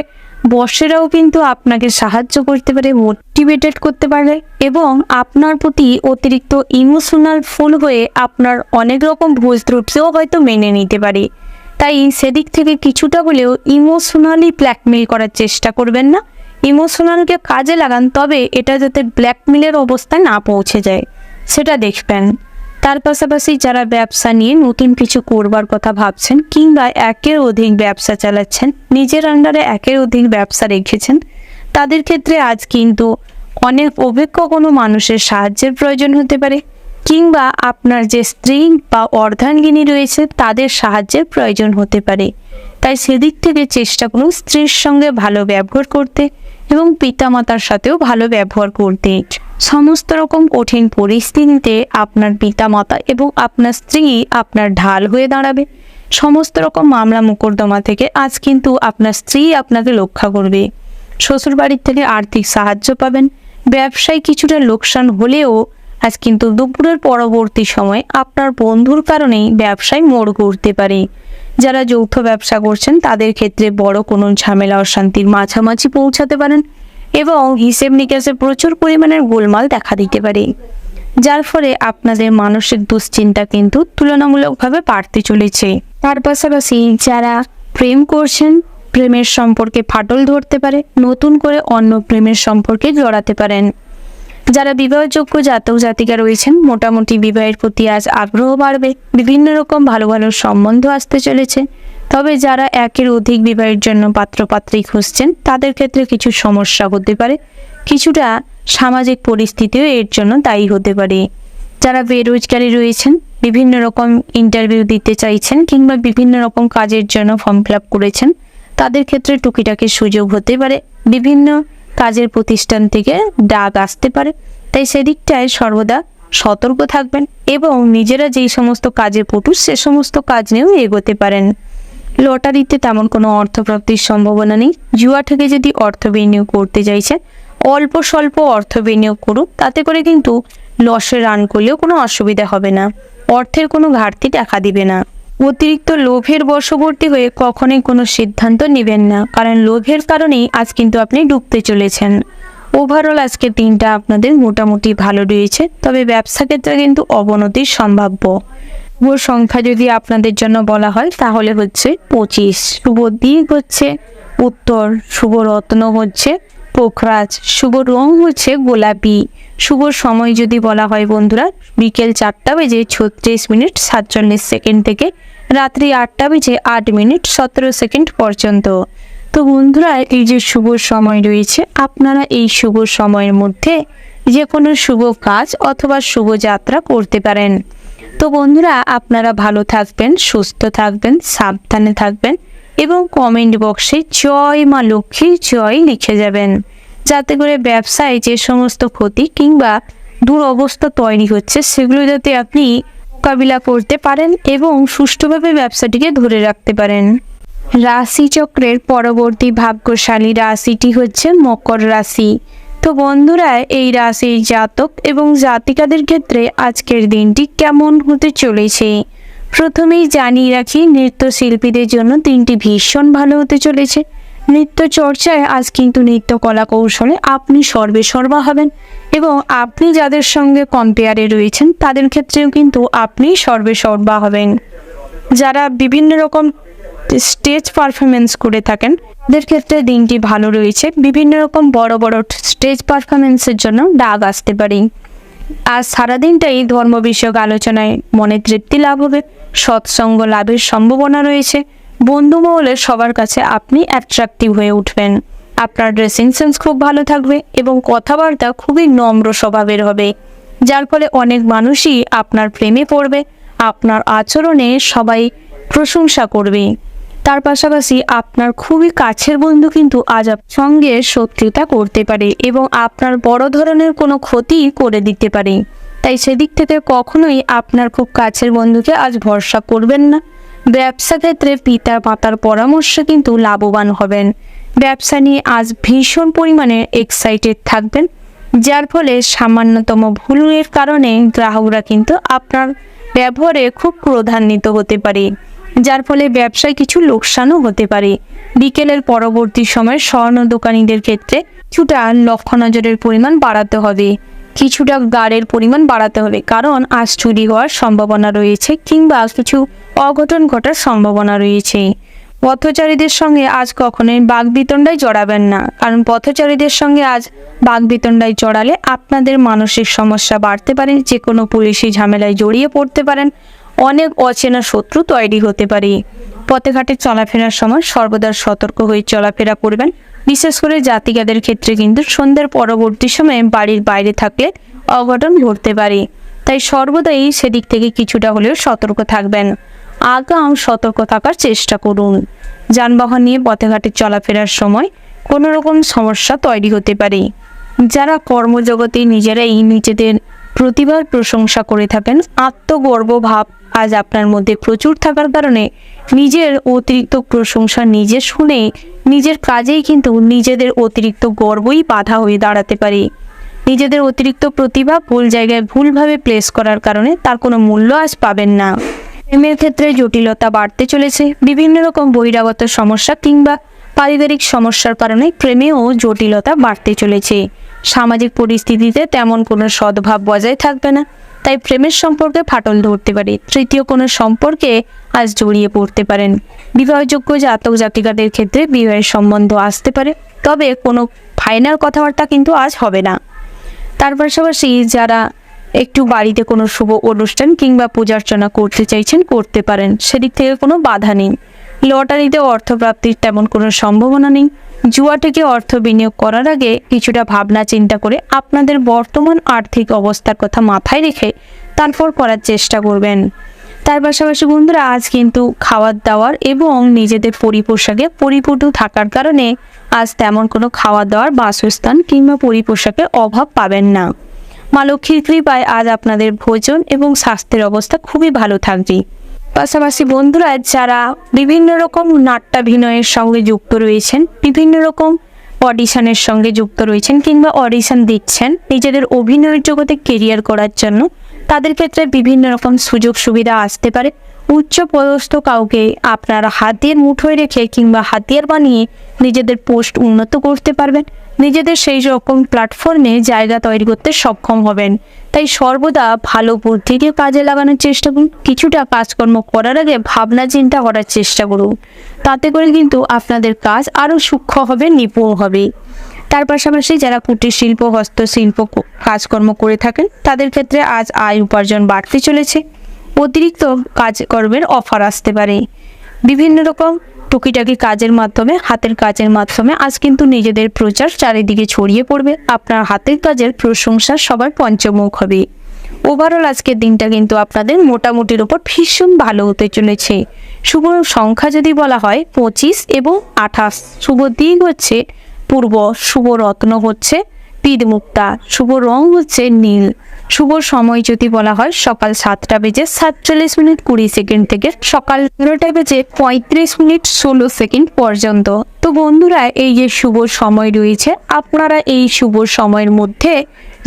বসেরাও কিন্তু আপনাকে সাহায্য করতে পারে, মোটিভেটেড করতে পারে এবং আপনার প্রতি অতিরিক্ত ইমোশনাল ফুল হয়ে আপনার অনেক রকম ভুল ত্রুটিও হয়তো মেনে নিতে পারে। তাই সেদিক থেকে কিছুটা হলেও ইমোশনালি ব্ল্যাকমেল করার চেষ্টা করবেন না, ইমোশনালকে কাজে লাগান, তবে এটা যাতে ব্ল্যাকমেলের অবস্থায় না পৌঁছে যায় সেটা দেখবেন। তার পাশাপাশি যারা ব্যবসা নিয়ে নতুন কিছু করবার কথা ভাবছেন কিংবা একের অধিক ব্যবসা চালাচ্ছেন, নিজের আন্ডারে একের অধিক ব্যবসা রেখেছেন, তাদের ক্ষেত্রে আজ কিন্তু অনেক অভিজ্ঞ কোনো মানুষের সাহায্যের প্রয়োজন হতে পারে কিংবা আপনার যে স্ত্রী বা অর্ধাঙ্গিনী রয়েছে তাদের সাহায্যের প্রয়োজন হতে পারে। তাই তাই সেদিক থেকে চেষ্টা করুন স্ত্রীর সঙ্গে ভালো ব্যবহার করতে এবং পিতামাতার সাথেও ভালো ব্যবহার করতে। সমস্ত রকম কঠিন পরিস্থিতিতে আপনার পিতামাতা এবং আপনার স্ত্রী আপনার ঢাল হয়ে দাঁড়াবে। সমস্ত রকম মামলা মোকদ্দমা থেকে আজ কিন্তু আপনার স্ত্রী আপনাকে রক্ষা করবে। শ্বশুরবাড়ির থেকে আর্থিক সাহায্য পাবেন। ব্যবসায় কিছুটা লোকসান হলেও আজ কিন্তু দুপুরের পরবর্তী সময় আপনার বন্ধুর কারণেই ব্যবসায় মোড় ঘুরতে পারে। যারা যৌথ ব্যবসা করছেন তাদের ক্ষেত্রে বড় কোনো ঝামেলা অশান্তির মাঝামাঝি পৌঁছাতে পারেন এবং হিসেব নিকেশে প্রচুর পরিমাণের গোলমাল দেখা দিতে পারে, যার ফলে আপনাদের মানসিক দুশ্চিন্তা কিন্তু তুলনামূলকভাবে বাড়তে চলেছে। তার পাশাপাশি যারা প্রেম করছেন, প্রেমের সম্পর্কে ফাটল ধরতে পারে, নতুন করে অন্য প্রেমের সম্পর্কে জড়াতে পারেন। যারা বিবাহযোগ্য জাতক জাতিকা রয়েছেন মোটামুটি বিবাহের প্রতি আজ আগ্রহ বাড়বে। বিভিন্ন রকম ভালো ভালো সম্বন্ধ আসতে চলেছে। তবে যারা একের অধিক বিবাহের জন্য পাত্রপাত্রী খুঁজছেন তাদের ক্ষেত্রে কিছু সমস্যা হতে পারে, কিছুটা সামাজিক পরিস্থিতিও এর জন্য দায়ী হতে পারে। যারা বেরোজগারি রয়েছেন, বিভিন্ন রকম ইন্টারভিউ দিতে চাইছেন কিংবা বিভিন্ন রকম কাজের জন্য ফর্ম ফিল আপ করেছেন, তাদের ক্ষেত্রে টুকিটাকি সুযোগ হতে পারে। বিভিন্ন কাজের প্রতিষ্ঠান থেকে ডাক আসতে পারে, তাই সেদিকটায় সর্বদা সতর্ক থাকবেন এবং নিজেরা যেই সমস্ত কাজে পটু সে সমস্ত কাজ নিয়েও এগোতে পারেন। লটারিতে তেমন কোনো অর্থপ্রাপ্তির সম্ভাবনা নেই। জুয়া থেকে যদি অর্থ বিনিয়োগ করতে চাইছেন অল্প স্বল্প অর্থ বিনিয়োগ করুন, তাতে করে কিন্তু লসে রান করলেও কোনো অসুবিধা হবে না, অর্থের কোনো ঘাটতি দেখা দিবে না। অতিরিক্ত লোভের বশবর্তী হয়ে কখনোই কোনো সিদ্ধান্ত নেবেন না, কারণ লোভের কারণেই আজ কিন্তু আপনি ডুবতে চলেছেন। ওভারঅল আজকের দিনটা আপনাদের মোটামুটি ভালো রয়েছে, তবে ব্যবসা ক্ষেত্রে কিন্তু অবনতির সম্ভাব্য। শুভ সংখ্যা যদি আপনাদের জন্য বলা হয় তাহলে হচ্ছে 25, শুভ দিক হচ্ছে উত্তর, শুভ রত্ন হচ্ছে পোখরাজ, শুভ রং হচ্ছে গোলাপি, শুভ সময় যদি বলা হয় বন্ধুরা বিকেল 4:36:47 থেকে রাত্রি 8:08:17 পর্যন্ত। তো বন্ধুরা এই যে শুভ সময় রয়েছে, আপনারা এই শুভ সময়ের মধ্যে যে কোনো শুভ কাজ অথবা শুভ যাত্রা করতে পারেন। তো বন্ধুরা আপনারা ভালো থাকবেন, সুস্থ থাকবেন, সাবধানে থাকবেন এবং কমেন্ট বক্সে জয় মা লক্ষ্মী জয় লিখে যাবেন, যাতে করে ব্যবসায় যে সমস্ত ক্ষতি কিংবা দুরবস্থা তৈরি হচ্ছে সেগুলো যাতে আপনি মোকাবিলা করতে পারেন এবং সুষ্ঠুভাবে ব্যবসাটিকে ধরে রাখতে পারেন। রাশিচক্রের পরবর্তী ভাগ্যশালী রাশিটি হচ্ছে মকর রাশি। তো বন্ধুরা এই রাশির জাতক এবং জাতিকাদের ক্ষেত্রে আজকের দিনটি কেমন হতে চলেছে প্রথমেই জানিয়ে রাখি, নৃত্যশিল্পীদের জন্য দিনটি ভীষণ ভালো হতে চলেছে। নৃত্য চর্চায় আজ কিন্তু নৃত্য কলা কৌশলে আপনি সর্বেসর্বা হবেন এবং আপনি যাদের সঙ্গে কম্পেয়ারে রয়েছেন তাদের ক্ষেত্রেও কিন্তু আপনি সর্বেসর্বা হবেন। যারা বিভিন্ন রকম স্টেজ পারফরমেন্স করে থাকেন তাদের ক্ষেত্রে দিনটি ভালো রয়েছে। বিভিন্ন রকম বড় বড় স্টেজ পারফরমেন্সের জন্য ডাক আসতে পারে। আজ সারাদিনটাই ধর্ম বিষয়ক আলোচনায় মনে তৃপ্তি লাভ হবে, সৎসঙ্গ লাভের সম্ভাবনা রয়েছে। বন্ধু মহলের সবার কাছে আপনি অ্যাট্রাকটিভ হয়ে উঠবেন। আপনার ড্রেসিং সেন্স খুব ভালো থাকবে এবং কথাবার্তা খুবই নম্র স্বভাবের হবে, যার ফলে অনেক মানুষই আপনার প্রেমে পড়বে। আপনার আচরণে সবাই প্রশংসা করবে। তার পাশাপাশি আপনার খুবই কাছের বন্ধু কিন্তু আজ আপনার সঙ্গে শত্রুতা করতে পারে এবং আপনার বড় ধরনের কোনো ক্ষতি করে দিতে পারে। তাই সেদিক থেকে কখনোই আপনার খুব কাছের বন্ধুকে আজ ভরসা করবেন না। ব্যবসা ক্ষেত্রে পিতা মাতার পরামর্শে কিন্তু লাভবান হবেন। ব্যবসা নিয়ে আজ ভীষণ পরিমাণে এক্সাইটেড থাকবেন, যার ফলে সামান্যতম ভুলের কারণে গ্রাহকরা কিন্তু আপনার ব্যবহারে খুব ক্রোধান্বিত হতে পারে, যার ফলে ব্যবসায় কিছু লোকসানও হতে পারে। বিকেলের পরবর্তী সময় স্বর্ণ দোকানীদের ক্ষেত্রে কিছুটা লক্ষ্য নজরের পরিমাণ বাড়াতে হবে, কিছুটা গার্ডের পরিমাণ বাড়াতে হবে, কারণ আজ চুরি হওয়ার সম্ভাবনা রয়েছে কিংবা কিছু অঘটন ঘটার সম্ভাবনা রয়েছে। পথচারীদের সঙ্গে আজ কখনোই বাগবিতণ্ডায় জড়াবেন না, কারণ পথচারীদের সঙ্গে আজ বাগবিতণ্ডায় জড়ালে আপনাদের মানসিক সমস্যা বাড়তে পারে, যে কোনো পুলিশি ঝামেলায় জড়িয়ে পড়তে পারেন, অনেক অচেনা শত্রু তৈরি হতে পারে। পথে ঘাটে চলাফেরার সময় সর্বদা সতর্ক হয়ে চলাফেরা করবেন। বিশেষ করে জাতিকাদের ক্ষেত্রে কিন্তু সন্ধ্যার পরবর্তী সময়ে বাড়ির বাইরে থাকলে অঘটন ঘটতে পারে, তাই সর্বদাই সেদিক থেকে কিছুটা হলেও সতর্ক থাকবেন। আগাম সতর্ক থাকার চেষ্টা করুন। যানবাহন নিয়ে পথে ঘাটে চলাফেরার সময় কোনো রকম সমস্যা তৈরি হতে পারে। যারা কর্মজগতে নিজেরাই নিজেদের প্রতিভার প্রশংসা করে থাকেন, আত্মগর্ব ভাব আজ আপনার মধ্যে প্রচুর থাকার কারণে নিজের অতিরিক্ত প্রশংসা নিজে শুনে নিজের কাজেই কিন্তু নিজেদের অতিরিক্ত গর্বই বাধা হয়ে দাঁড়াতে পারে। নিজেদের অতিরিক্ত প্রতিভা ভুল জায়গায় ভুলভাবে প্লেস করার কারণে তার কোনো মূল্য আজ পাবেন না। প্রেমের ক্ষেত্রে জটিলতা বাড়তে চলেছে। বিভিন্ন রকম বহিরাগত সমস্যা কিংবা পারিবারিক সমস্যার কারণে প্রেমেও জটিলতা বাড়তে চলেছে। সামাজিক পরিস্থিতিতে তেমন কোনো সদ্ভাব বজায় থাকবে না, তাই প্রেমের সম্পর্কে ফাটল ধরতে পারে। তৃতীয় কোনো সম্পর্কে আজ জড়িয়ে পড়তে পারেন। বিবাহযোগ্য জাতক জাতিকাদের ক্ষেত্রে বিবাহের সম্বন্ধ আসতে পারে, তবে কোনো ফাইনাল কথাবার্তা কিন্তু আজ হবে না। তার পাশাপাশি যারা একটু বাড়িতে কোনো শুভ অনুষ্ঠান কিংবা পূজার্চনা করতে চাইছেন করতে পারেন, সেদিক থেকে কোনো বাধা নেই। লটারিতে অর্থপ্রাপ্তির তেমন কোনো সম্ভাবনা নেই। জুয়া থেকে অর্থ বিনিয়োগ করার আগে কিছুটা ভাবনা চিন্তা করে আপনাদের বর্তমান আর্থিক অবস্থার কথা মাথায় রেখে তারপর করার চেষ্টা করবেন। তার পাশাপাশি বন্ধুরা, আজ কিন্তু খাওয়ার দাওয়ার এবং নিজেদের পরিপোষাকে পরিপূর্ণ থাকার কারণে আজ তেমন কোনো খাওয়া দাওয়ার, বাসস্থান কিংবা পরিপোষাকের অভাব পাবেন না। মা লক্ষ্মীর কৃপায় আজ আপনাদের ভোজন এবং স্বাস্থ্যের অবস্থা খুবই ভালো থাকবে। পাশাপাশি বন্ধুরা, যারা বিভিন্ন রকম নাট্যাভিনয়ের সঙ্গে যুক্ত রয়েছেন, বিভিন্ন রকম অডিশনের সঙ্গে যুক্ত রয়েছেন কিংবা অডিশন দিচ্ছেন নিজেদের অভিনয়ের জগতে কেরিয়ার করার জন্য, তাদের ক্ষেত্রে বিভিন্ন রকম সুযোগ সুবিধা আসতে পারে। উচ্চ পদস্থ কাউকে আপনারা হাতের মুঠোয় রেখে কিংবা হাতিয়ার বানিয়ে নিজেদের পোস্ট উন্নত করতে পারবেন। নিজেদের সেই রকম প্ল্যাটফর্মে জায়গা তৈরি করতে সক্ষম হবেন। তাই সর্বদা ভালো বুদ্ধিকে কাজে লাগানোর চেষ্টা করুন। কিছুটা কাজকর্ম করার আগে ভাবনা চিন্তা করার চেষ্টা করুন, তাতে করে কিন্তু আপনাদের কাজ আরও সূক্ষ্ম হবে, নিপুণ হবে। তার পাশাপাশি যারা কুটির শিল্প, হস্তশিল্প কাজকর্ম করে থাকেন, তাদের ক্ষেত্রে আজ আয় উপার্জন বাড়তে চলেছে। অতিরিক্ত কাজকর্মের অফার আসতে পারে। বিভিন্ন রকম টুকিটাকি কাজের মাধ্যমে, হাতের কাজের মাধ্যমে আজ কিন্তু নিজেদের প্রচার চারিদিকে ছড়িয়ে পড়বে। আপনার হাতের কাজের প্রশংসা সবার পঞ্চমুখ হবে। ওভারঅল আজকের দিনটা কিন্তু আপনাদের মোটামুটির উপর ভীষণ ভালো হতে চলেছে। শুভ সংখ্যা যদি বলা হয় 25 এবং 28। শুভ দিক হচ্ছে পূর্ব। শুভ রত্ন হচ্ছে পীতমুক্তা। শুভ রং হচ্ছে নীল। শুভ সময় যদি বলা হয় সকাল 7টা বেজে 47 মিনিট 20 সেকেন্ড থেকে সকাল 11টা বেজে 35 মিনিট 16 সেকেন্ড পর্যন্ত। তো বন্ধুরা, এই যে শুভ সময় রয়েছে, আপনারা এই শুভ সময়ের মধ্যে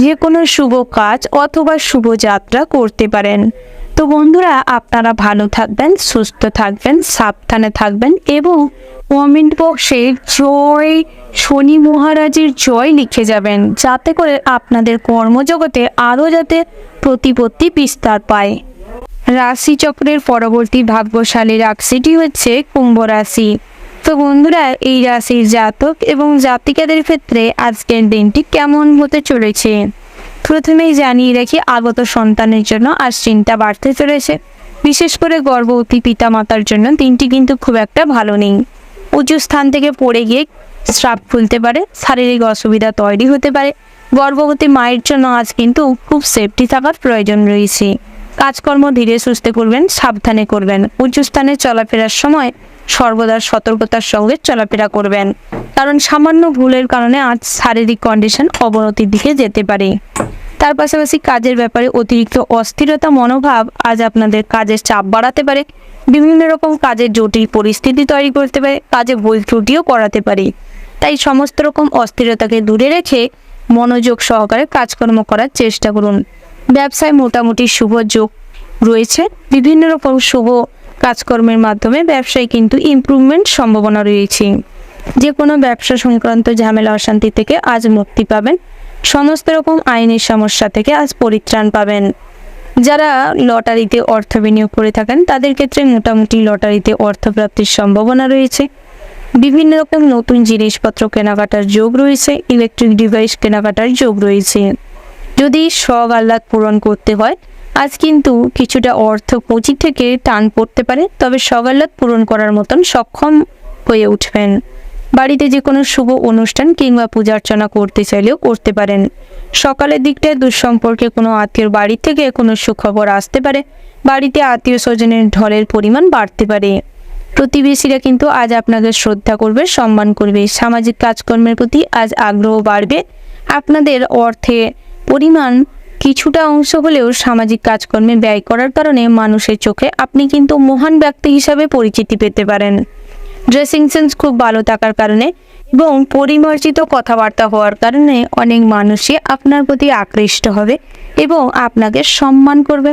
যে কোনো শুভ কাজ অথবা শুভ যাত্রা করতে পারেন। তো বন্ধুরা, আপনারা ভালো থাকবেন, সুস্থ থাকবেন, সাবধানে থাকবেন এবং কমেন্ট বক্সে জয় শনি মহারাজের জয় লিখে যাবেন, যাতে করে আপনাদের কর্মজগতে আরও যাতে প্রতিপত্তি বিস্তার পায়। রাশিচক্রের পরবর্তী ভাগ্যশালী রাশিটি হচ্ছে কুম্ভ রাশি। তো বন্ধুরা, এই রাশির জাতক এবং জাতিকাদের ক্ষেত্রে আজকের দিনটি কেমন হতে চলেছে প্রথমেই জানিয়ে রাখি, আগত সন্তানের জন্য আজ চিন্তা বাড়তে চলেছে। বিশেষ করে গর্ভবতী পিতামাতার জন্য দিনটি কিন্তু খুব একটা ভালো নেই। উঁচু স্থান থেকে পড়ে গিয়ে স্রাব খুলতে পারে, শারীরিক অসুবিধা তৈরি হতে পারে। গর্ভবতী মায়ের জন্য আজ কিন্তু খুব সেফটি থাকার প্রয়োজন রয়েছে। কাজকর্ম ধীরে সুস্থে করবেন, সাবধানে করবেন। উঁচু স্থানে চলাফেরার সময় সর্বদা সতর্কতার সঙ্গে চলাফেরা করবেন, কারণ সামান্য ভুলের কারণে আজ শারীরিক কন্ডিশন অবনতির দিকে যেতে পারে। তার পাশাপাশি কাজের ব্যাপারে অতিরিক্ত অস্থিরতা মনোভাব আজ আপনাদের কাজের চাপ বাড়াতে পারে। বিভিন্ন রকম কাজের জটিল পরিস্থিতি তৈরি করতে পারে, কাজে ভুল ত্রুটিও করাতে পারে। তাই সমস্ত রকম অস্থিরতাকে দূরে রেখে মনোযোগ সহকারে কাজকর্ম করার চেষ্টা করুন। ব্যবসায় মোটামুটি শুভ যোগ রয়েছে। বিভিন্ন রকম শুভ কাজকর্মের মাধ্যমে ব্যবসায় কিন্তু ইমপ্রুভমেন্ট সম্ভাবনা রয়েছে। যে কোনো ব্যবসা সংক্রান্ত ঝামেলা অশান্তি থেকে আজ মুক্তি পাবেন। সমস্ত রকম আইনি সমস্যা থেকে আজ পরিত্রাণ পাবেন। যারা লটারিতে অর্থ বিনিয়োগ করে থাকেন, তাদের ক্ষেত্রে মোটামুটি লটারিতে অর্থপ্রাপ্তির সম্ভাবনা রয়েছে। বিভিন্ন রকম নতুন জিনিসপত্র কেনাকাটার যোগ রয়েছে। ইলেকট্রিক ডিভাইস কেনাকাটার যোগ রয়েছে। যদি শখ আহ্লাদ পূরণ করতে হয়, আজ কিন্তু কিছুটা অর্থ পুঁজি থেকে টান পড়তে পারে, তবে শখ আহ্লাদ পূরণ করার মতন সক্ষম হয়ে উঠবেন। বাড়িতে যে কোনো শুভ অনুষ্ঠান কিংবা পূজার্চনা করতে চাইলেও করতে পারেন। সকালের দিকটায় দুঃসম্পর্কে কোনো আত্মীয়র বাড়ি থেকে কোনো সুখবর আসতে পারে। বাড়িতে আত্মীয় স্বজনের ঢলের পরিমাণ বাড়তে পারে। প্রতিবেশীরা কিন্তু আজ আপনাকে শ্রদ্ধা করবে, সম্মান করবে। সামাজিক কাজকর্মের প্রতি আজ আগ্রহ বাড়বে। আপনাদের অর্থে পরিমাণ কিছুটা অংশ হলেও সামাজিক কাজকর্মে ব্যয় করার কারণে মানুষের চোখে আপনি কিন্তু মহান ব্যক্তি হিসাবে পরিচিতি পেতে পারেন। ড্রেসিং সেন্স খুব ভালো থাকার কারণে এবং পরিমার্জিত কথাবার্তা হওয়ার কারণে অনেক মানুষই আপনার প্রতি আকৃষ্ট হবে এবং আপনাকে সম্মান করবে,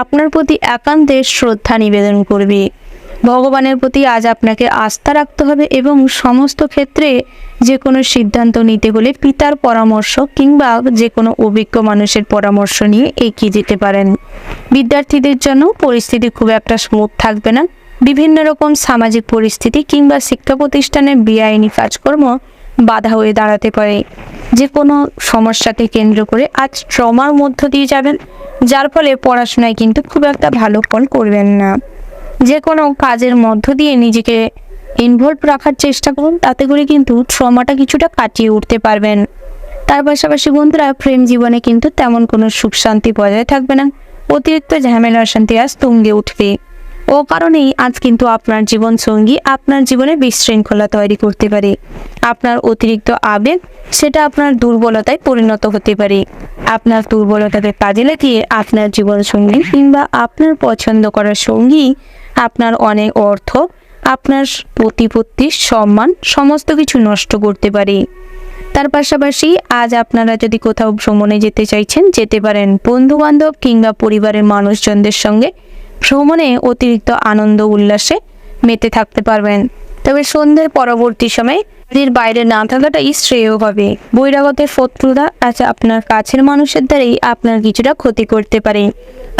আপনার প্রতি একান্তে শ্রদ্ধা নিবেদন করবে। ভগবানের প্রতি আজ আপনাকে আস্থা রাখতে হবে এবং সমস্ত ক্ষেত্রে যে কোনো সিদ্ধান্ত নিতে হলে পিতার পরামর্শ কিংবা যে কোনো অভিজ্ঞ মানুষের পরামর্শ নিয়ে এগিয়ে যেতে পারেন। বিদ্যার্থীদের জন্য পরিস্থিতি খুব একটা স্মুথ থাকবে না। বিভিন্ন রকম সামাজিক পরিস্থিতি কিংবা শিক্ষা প্রতিষ্ঠানের বেআইনি কাজকর্ম বাধা হয়ে দাঁড়াতে পারে। যে কোনো সমস্যাকে কেন্দ্র করে আজ ট্রমার মধ্য দিয়ে যাবেন, যার ফলে পড়াশোনায় কিন্তু খুব একটা ভালো ফল করবেন না। যে কোনো কাজের মধ্য দিয়ে নিজেকে ইনভলভ রাখার চেষ্টা করুন, তাতে করে কিন্তু ট্রমাটা কিছুটা কাটিয়ে উঠতে পারবেন। তার পাশাপাশি বন্ধুরা, প্রেম জীবনে কিন্তু তেমন কোনো সুখ শান্তি বজায় থাকবে না। অতিরিক্ত ঝামেলা শান্তি আজ তুঙ্গে উঠবে। ও কারণেই আজ কিন্তু আপনার জীবন সঙ্গী আপনার জীবনে বিশৃঙ্খলা তৈরি করতে পারে। আপনার অতিরিক্ত আবেগ সেটা আপনার দুর্বলতায় পরিণত হতে পারে। আপনার দুর্বলতাকে কাজে লাগিয়ে আপনার জীবন সঙ্গী কিংবা আপনার পছন্দ করার সঙ্গী আপনার অনেক অর্থ, আপনার প্রতিপত্তি, সম্মান সমস্ত কিছু নষ্ট করতে পারে। তার পাশাপাশি আজ আপনারা যদি কোথাও ভ্রমণে যেতে চাইছেন, যেতে পারেন। বন্ধু বান্ধব কিংবা পরিবারের মানুষজনদের সঙ্গে ভ্রমণে অতিরিক্ত আনন্দ উল্লাসে মেতে থাকতে পারবেন। তবে সন্ধ্যের পরবর্তী সময় বাড়ির বাইরে না থাকাটাই শ্রেয় হবে। বহিরাগতের শত্রুতা আজ আপনার কাছের মানুষের দ্বারাই আপনার কিছুটা ক্ষতি করতে পারে।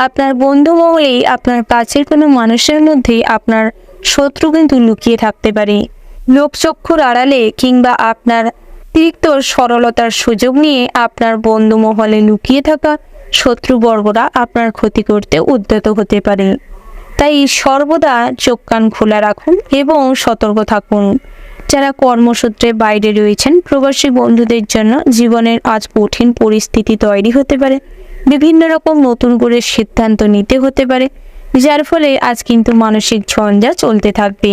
আপনার বন্ধু মহলেই আপনার কাছের কোনো মানুষের মধ্যে আপনার শত্রু কিন্তু লুকিয়ে থাকতে পারে। লোকচক্ষুর আড়ালে কিংবা আপনার অতিরিক্ত সরলতার সুযোগ নিয়ে আপনার বন্ধু মহলে লুকিয়ে থাকা শত্রুবর্গরা আপনার ক্ষতি করতে উদ্যত হতে পারে। তাই সর্বদা চোখ কান খোলা রাখুন এবং সতর্ক থাকুন। যারা কর্মসূত্রে বাইরে রয়েছেন, প্রবাসী বন্ধুদের জন্য জীবনের আজ কঠিন পরিস্থিতি তৈরি হতে পারে। বিভিন্ন রকম নতুন করে সিদ্ধান্ত নিতে হতে পারে, যার ফলে আজ কিন্তু মানসিক ঝঞ্ঝা চলতে থাকবে।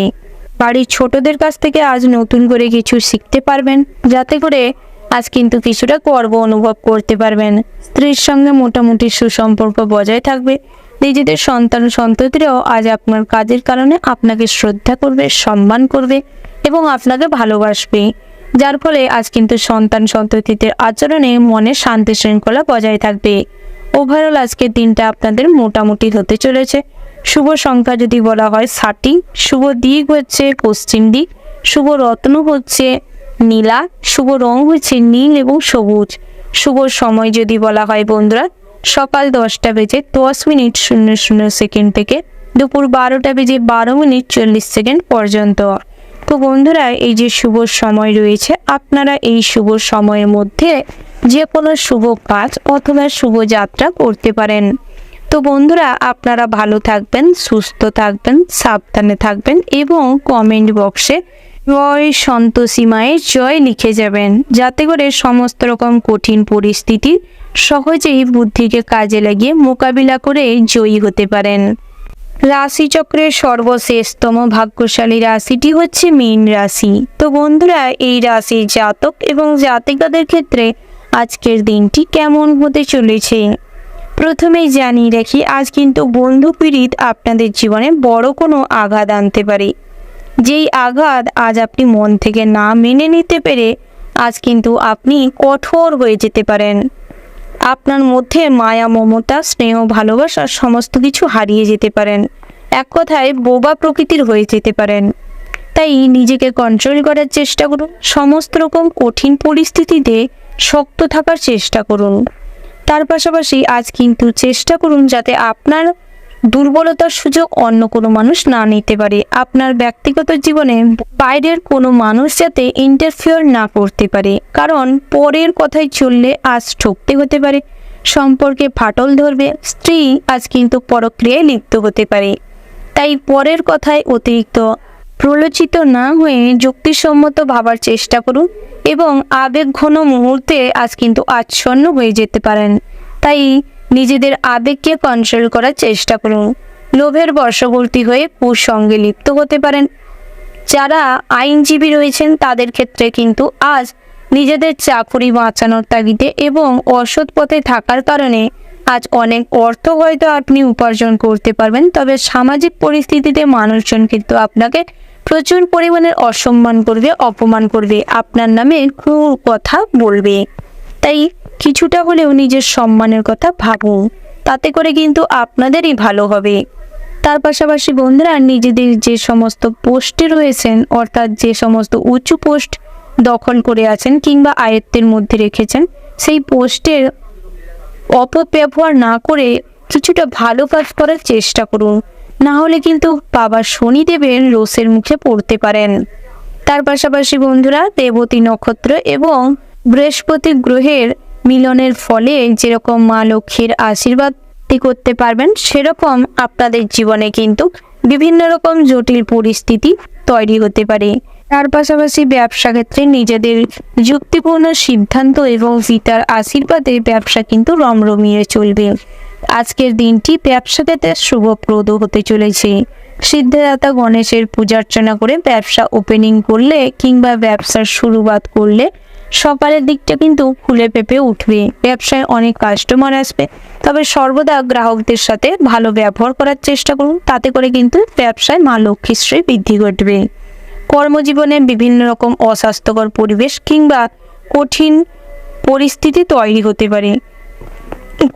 বাড়ির ছোটদের কাছ থেকে আজ নতুন করে কিছু শিখতে পারবেন, যাতে করে আজ কিন্তু কিছুটা গর্ব অনুভব করতে পারবেন। স্ত্রীর সঙ্গে মোটামুটি সুসম্পর্ক বজায় থাকবে। নিজেদের সন্তান সন্ততিরাও আজ আপনার কাজের কারণে আপনাকে শ্রদ্ধা করবে, সম্মান করবে এবং আপনাকে ভালোবাসবে, যার ফলে আজ কিন্তু সন্তান সন্ততিদের আচরণে মনে শান্তি শৃঙ্খলা বজায় থাকবে। ওভারঅল আজকের দিনটা আপনাদের মোটামুটি হতে চলেছে। শুভ সংখ্যা যদি বলা হয় 60, শুভ দিক হচ্ছে পশ্চিম দিক, শুভ রত্ন হচ্ছে নীলা, শুভ রং হচ্ছে নীল এবং সবুজ। শুভ সময় যদি বলা হয় বন্ধুরা, সকাল 10:10:00 থেকে দুপুর 12:12:40 পর্যন্ত। তো বন্ধুরা, এই যে শুভ সময় রয়েছে, আপনারা এই শুভ সময়ের মধ্যে যে কোনো শুভ কাজ অথবা শুভ যাত্রা করতে পারেন। তো বন্ধুরা, আপনারা ভালো থাকবেন, সুস্থ থাকবেন, সাবধানে থাকবেন এবং কমেন্ট বক্সে জয় সন্তোষী মায়ের জয় লিখে যাবেন, যাতে করে সমস্ত রকম কঠিন পরিস্থিতি সহজেই বুদ্ধিকে কাজে লাগিয়ে মোকাবিলা করে জয়ী হতে পারেন। রাশিচক্রের সর্বশেষতম ভাগ্যশালী রাশিটি হচ্ছে মীন রাশি। তো বন্ধুরা, এই রাশির জাতক এবং জাতিকাদের ক্ষেত্রে আজকের দিনটি কেমন হতে চলেছে প্রথমেই জানিয়ে রাখি, আজ কিন্তু বন্ধু পীড়িত আপনাদের জীবনে বড় কোনো আঘাত আনতে পারে। যেই আঘাত আজ আপনি মন থেকে না মেনে নিতে পেরে আজ কিন্তু আপনি কঠোর হয়ে যেতে পারেন। আপনার মধ্যে মায়া, মমতা, স্নেহ, ভালোবাসা সমস্ত কিছু হারিয়ে যেতে পারেন। এক কথায় বোবা প্রকৃতির হয়ে যেতে পারেন। তাই নিজেকে কন্ট্রোল করার চেষ্টা করুন। সমস্ত রকম কঠিন পরিস্থিতিতে শক্ত থাকার চেষ্টা করুন। তার পাশাপাশি আজ কিন্তু চেষ্টা করুন যাতে আপনার দুর্বলতার সুযোগ অন্য কোনো মানুষ না নিতে পারে। আপনার ব্যক্তিগত জীবনে বাইরের কোনো মানুষ যাতে ইন্টারফিয়ার না করতে পারে, কারণ পরের কথায় চললে আজ ঠকতে হতে পারে, সম্পর্কে ফাটল ধরবে, স্ত্রী আজ কিন্তু পরক্রিয়ায় লিপ্ত হতে পারে। তাই পরের কথায় অতিরিক্ত প্রলোচিত না হয়ে যুক্তিসম্মত ভাবার চেষ্টা করুন এবং আবেগঘন মুহূর্তে আজ কিন্তু আচ্ছন্ন হয়ে যেতে পারেন। তাই নিজেদের আবেগকে কন্ট্রোল করার চেষ্টা করুন। লোভের বশবর্তী হয়ে কুসঙ্গে লিপ্ত হতে পারেন। যারা আইনজীবী রয়েছেন তাদের ক্ষেত্রে কিন্তু আজ নিজেদের চাকরি বাঁচানোর তাগিদে এবং অসৎ পথে থাকার কারণে আজ অনেক অর্থ হয়তো আপনি উপার্জন করতে পারবেন, তবে সামাজিক পরিস্থিতিতে মানুষজন কিন্তু আপনাকে প্রচুর পরিমাণে অসম্মান করবে, অপমান করবে, আপনার নামে ক্রূর কথা বলবে। তাই কিছুটা হলেও নিজের সম্মানের কথা ভাবুন, তাতে করে কিন্তু আপনাদেরই ভালো হবে। তার পাশাপাশি বন্ধুরা, নিজেদের যে সমস্ত পোস্টে রয়েছেন, অর্থাৎ যে সমস্ত উঁচু পোস্ট দখল করে আছেন কিংবা আয়ত্তের মধ্যে রেখেছেন, সেই পোস্টের অপব্যবহার না করে কিছুটা ভালো কাজ করার চেষ্টা করুন, না হলে কিন্তু বাবা শনিদেবের রোষের মুখে পড়তে পারেন। তার পাশাপাশি বন্ধুরা, রেবতী নক্ষত্র এবং বৃহস্পতি গ্রহের মিলনের ফলে যেরকম মা লক্ষ্মীর আশীর্বাদ করতে পারবেন, সেরকম আপনাদের জীবনে কিন্তু বিভিন্ন রকম জটিল পরিস্থিতি তৈরি হতে পারে। তার পাশাপাশি ব্যবসা ক্ষেত্রে নিজেদের যুক্তিপূর্ণ সিদ্ধান্ত এবং পিতার আশীর্বাদে ব্যবসা কিন্তু রমরমিয়ে চলবে। আজকের দিনটি ব্যবসা ক্ষেত্রে শুভপ্রদ হতে চলেছে। সিদ্ধিদাতা গণেশের পূজার্চনা করে ব্যবসা ওপেনিং করলে কিংবা ব্যবসার শুরুয়াত করলে সকালের দিকটা কিন্তু ফুলে পেঁপে উঠবে, ব্যবসায় অনেক কাস্টমার আসবে। তবে সর্বদা গ্রাহকদের সাথে ভালো ব্যবহার করার চেষ্টা করুন, তাতে করে কিন্তু ব্যবসায় মা লক্ষ্মীশ্রী বৃদ্ধি ঘটবে। কর্মজীবনে বিভিন্ন রকম অস্বাস্থ্যকর পরিবেশ কিংবা কঠিন পরিস্থিতি তৈরি হতে পারে।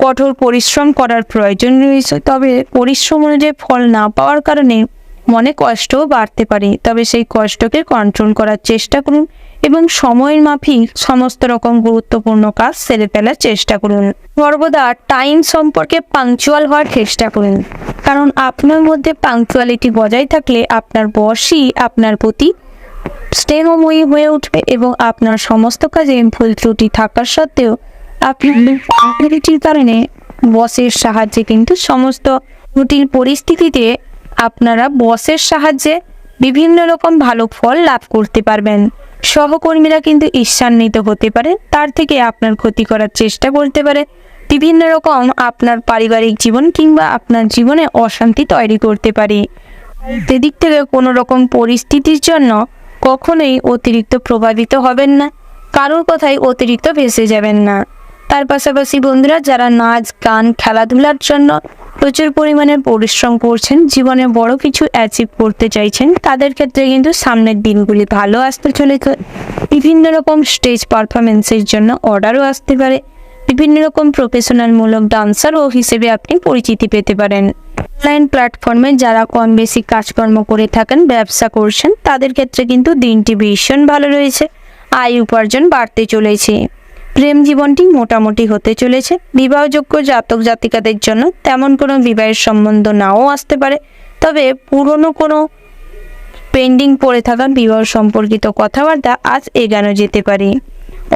কঠোর পরিশ্রম করার প্রয়োজন রয়েছে, তবে পরিশ্রম অনুযায়ী ফল না পাওয়ার কারণে মনে কষ্টও বাড়তে পারে। তবে সেই কষ্টকে কন্ট্রোল করার চেষ্টা করুন এবং সময়ের মাফিক সমস্ত রকম গুরুত্বপূর্ণ কাজ সেরে ফেলার চেষ্টা করুন। সর্বদা টাইম সম্পর্কে পাংচুয়াল হওয়ার চেষ্টা করুন, কারণ আপনার মধ্যে পাংচুয়ালিটি বজায় থাকলে আপনার বসই আপনার প্রতি স্নেহময়ী হয়ে উঠবে এবং আপনার সমস্ত কাজে ভুল ত্রুটি থাকার সত্ত্বেও আপনার পাংচুয়ালিটির কারণে বসের সাহায্যে কিন্তু সমস্ত জটিল পরিস্থিতিতে আপনারা বসের সাহায্যে বিভিন্ন রকম ভালো ফল লাভ করতে পারবেন। সহকর্মীরা কিন্তু ঈর্ষান্বিত হতে পারে, তার থেকে আপনার ক্ষতি করার চেষ্টা করতে পারে, বিভিন্ন রকম আপনার পারিবারিক জীবন কিংবা আপনার জীবনে অশান্তি তৈরি করতে পারে। সেদিক থেকে কোনো রকম পরিস্থিতির জন্য কখনোই অতিরিক্ত প্রভাবিত হবেন না, কারোর কথাই অতিরিক্ত ভেসে যাবেন না। তার পাশাপাশি বন্ধুরা, যারা নাচ গান খেলাধুলার জন্য প্রচুর পরিমাণে পরিশ্রম করছেন, জীবনে বড় কিছু অ্যাচিভ করতে চাইছেন, তাদের ক্ষেত্রে কিন্তু সামনের দিনগুলি ভালো আসতে চলেছে। বিভিন্ন রকম স্টেজ পারফরমেন্সের জন্য অর্ডারও আসতে পারে। বিভিন্ন রকম প্রফেশনালমূলক ডান্সারও হিসেবে আপনি পরিচিতি পেতে পারেন। অনলাইন প্ল্যাটফর্মে যারা কম বেশি কাজকর্ম করে থাকেন, ব্যবসা করছেন, তাদের ক্ষেত্রে কিন্তু দিনটি ভীষণ ভালো রয়েছে। আয় উপার্জন বাড়তে চলেছে। প্রেম জীবনটি মোটামুটি হতে চলেছে। বিবাহযোগ্য জাতক জাতিকাদের জন্য তেমন কোনো বিবাহের সম্বন্ধ নাও আসতে পারে, তবে পুরনো কোনো পেন্ডিং পড়ে থাকা বিবাহ সম্পর্কিত কথাবার্তা আজ এগানো যেতে পারে।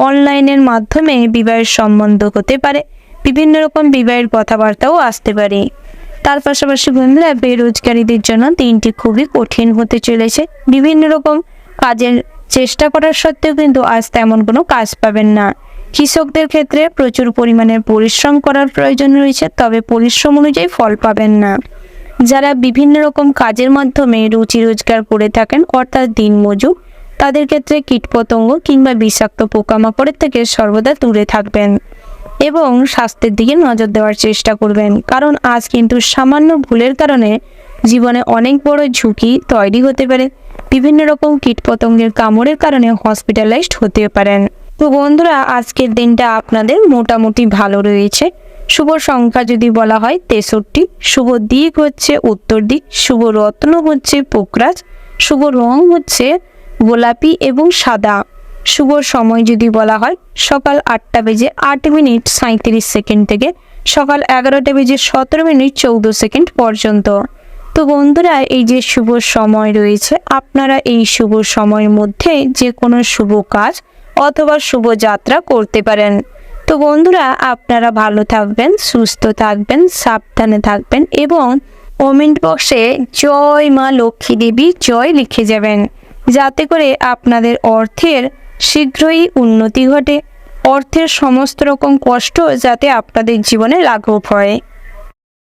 অনলাইনের মাধ্যমে বিবাহের সম্বন্ধ হতে পারে, বিভিন্ন রকম বিবাহের কথাবার্তাও আসতে পারে। তার পাশাপাশি বন্ধুরা, বেরোজগারীদের জন্য দিনটি খুবই কঠিন হতে চলেছে। বিভিন্ন রকম কাজের চেষ্টা করার সত্ত্বেও কিন্তু আজ তেমন কোনো কাজ পাবেন না। কৃষকদের ক্ষেত্রে প্রচুর পরিমাণে পরিশ্রম করার প্রয়োজন রয়েছে, তবে পরিশ্রম অনুযায়ী ফল পাবেন না। যারা বিভিন্ন রকম কাজের মাধ্যমে রুজি রোজগার করে থাকেন, অর্থাৎ দিনমজুর, তাদের ক্ষেত্রে কীটপতঙ্গ কিংবা বিষাক্ত পোকামাকড়ের থেকে সর্বদা দূরে থাকবেন এবং স্বাস্থ্যের দিকে নজর দেওয়ার চেষ্টা করবেন, কারণ আজ কিন্তু সামান্য ভুলের কারণে জীবনে অনেক বড় ঝুঁকি তৈরি হতে পারে। বিভিন্ন রকম কীটপতঙ্গের কামড়ের কারণে হসপিটালাইজড হতে পারেন। তো বন্ধুরা, আজকের দিনটা আপনাদের মোটামুটি ভালো রয়েছে। শুভ সংখ্যা যদি বলা হয় 63, শুভ দিক হচ্ছে উত্তর দিক, শুভ রত্ন হচ্ছে পোকরাজ, শুভ রং হচ্ছে গোলাপি এবং সাদা। শুভ সময় যদি বলা হয় সকাল 8টা বেজে 8 মিনিট 37 সেকেন্ড থেকে সকাল 11টা বেজে 17 মিনিট 14 সেকেন্ড পর্যন্ত। তো বন্ধুরা, এই যে শুভ সময় রয়েছে, আপনারা এই শুভ সময়ের মধ্যে যে কোনো শুভ কাজ অথবা শুভ যাত্রা করতে পারেন। তো বন্ধুরা, আপনারা ভালো থাকবেন, সুস্থ থাকবেন, সাবধানে থাকবেন এবং কমেন্ট বক্সে জয় মা লক্ষ্মী দেবী জয় লিখে যাবেন, যাতে করে আপনাদের অর্থের শীঘ্রই উন্নতি ঘটে, অর্থের সমস্ত রকম কষ্ট যাতে আপনাদের জীবনে লাঘব হয়।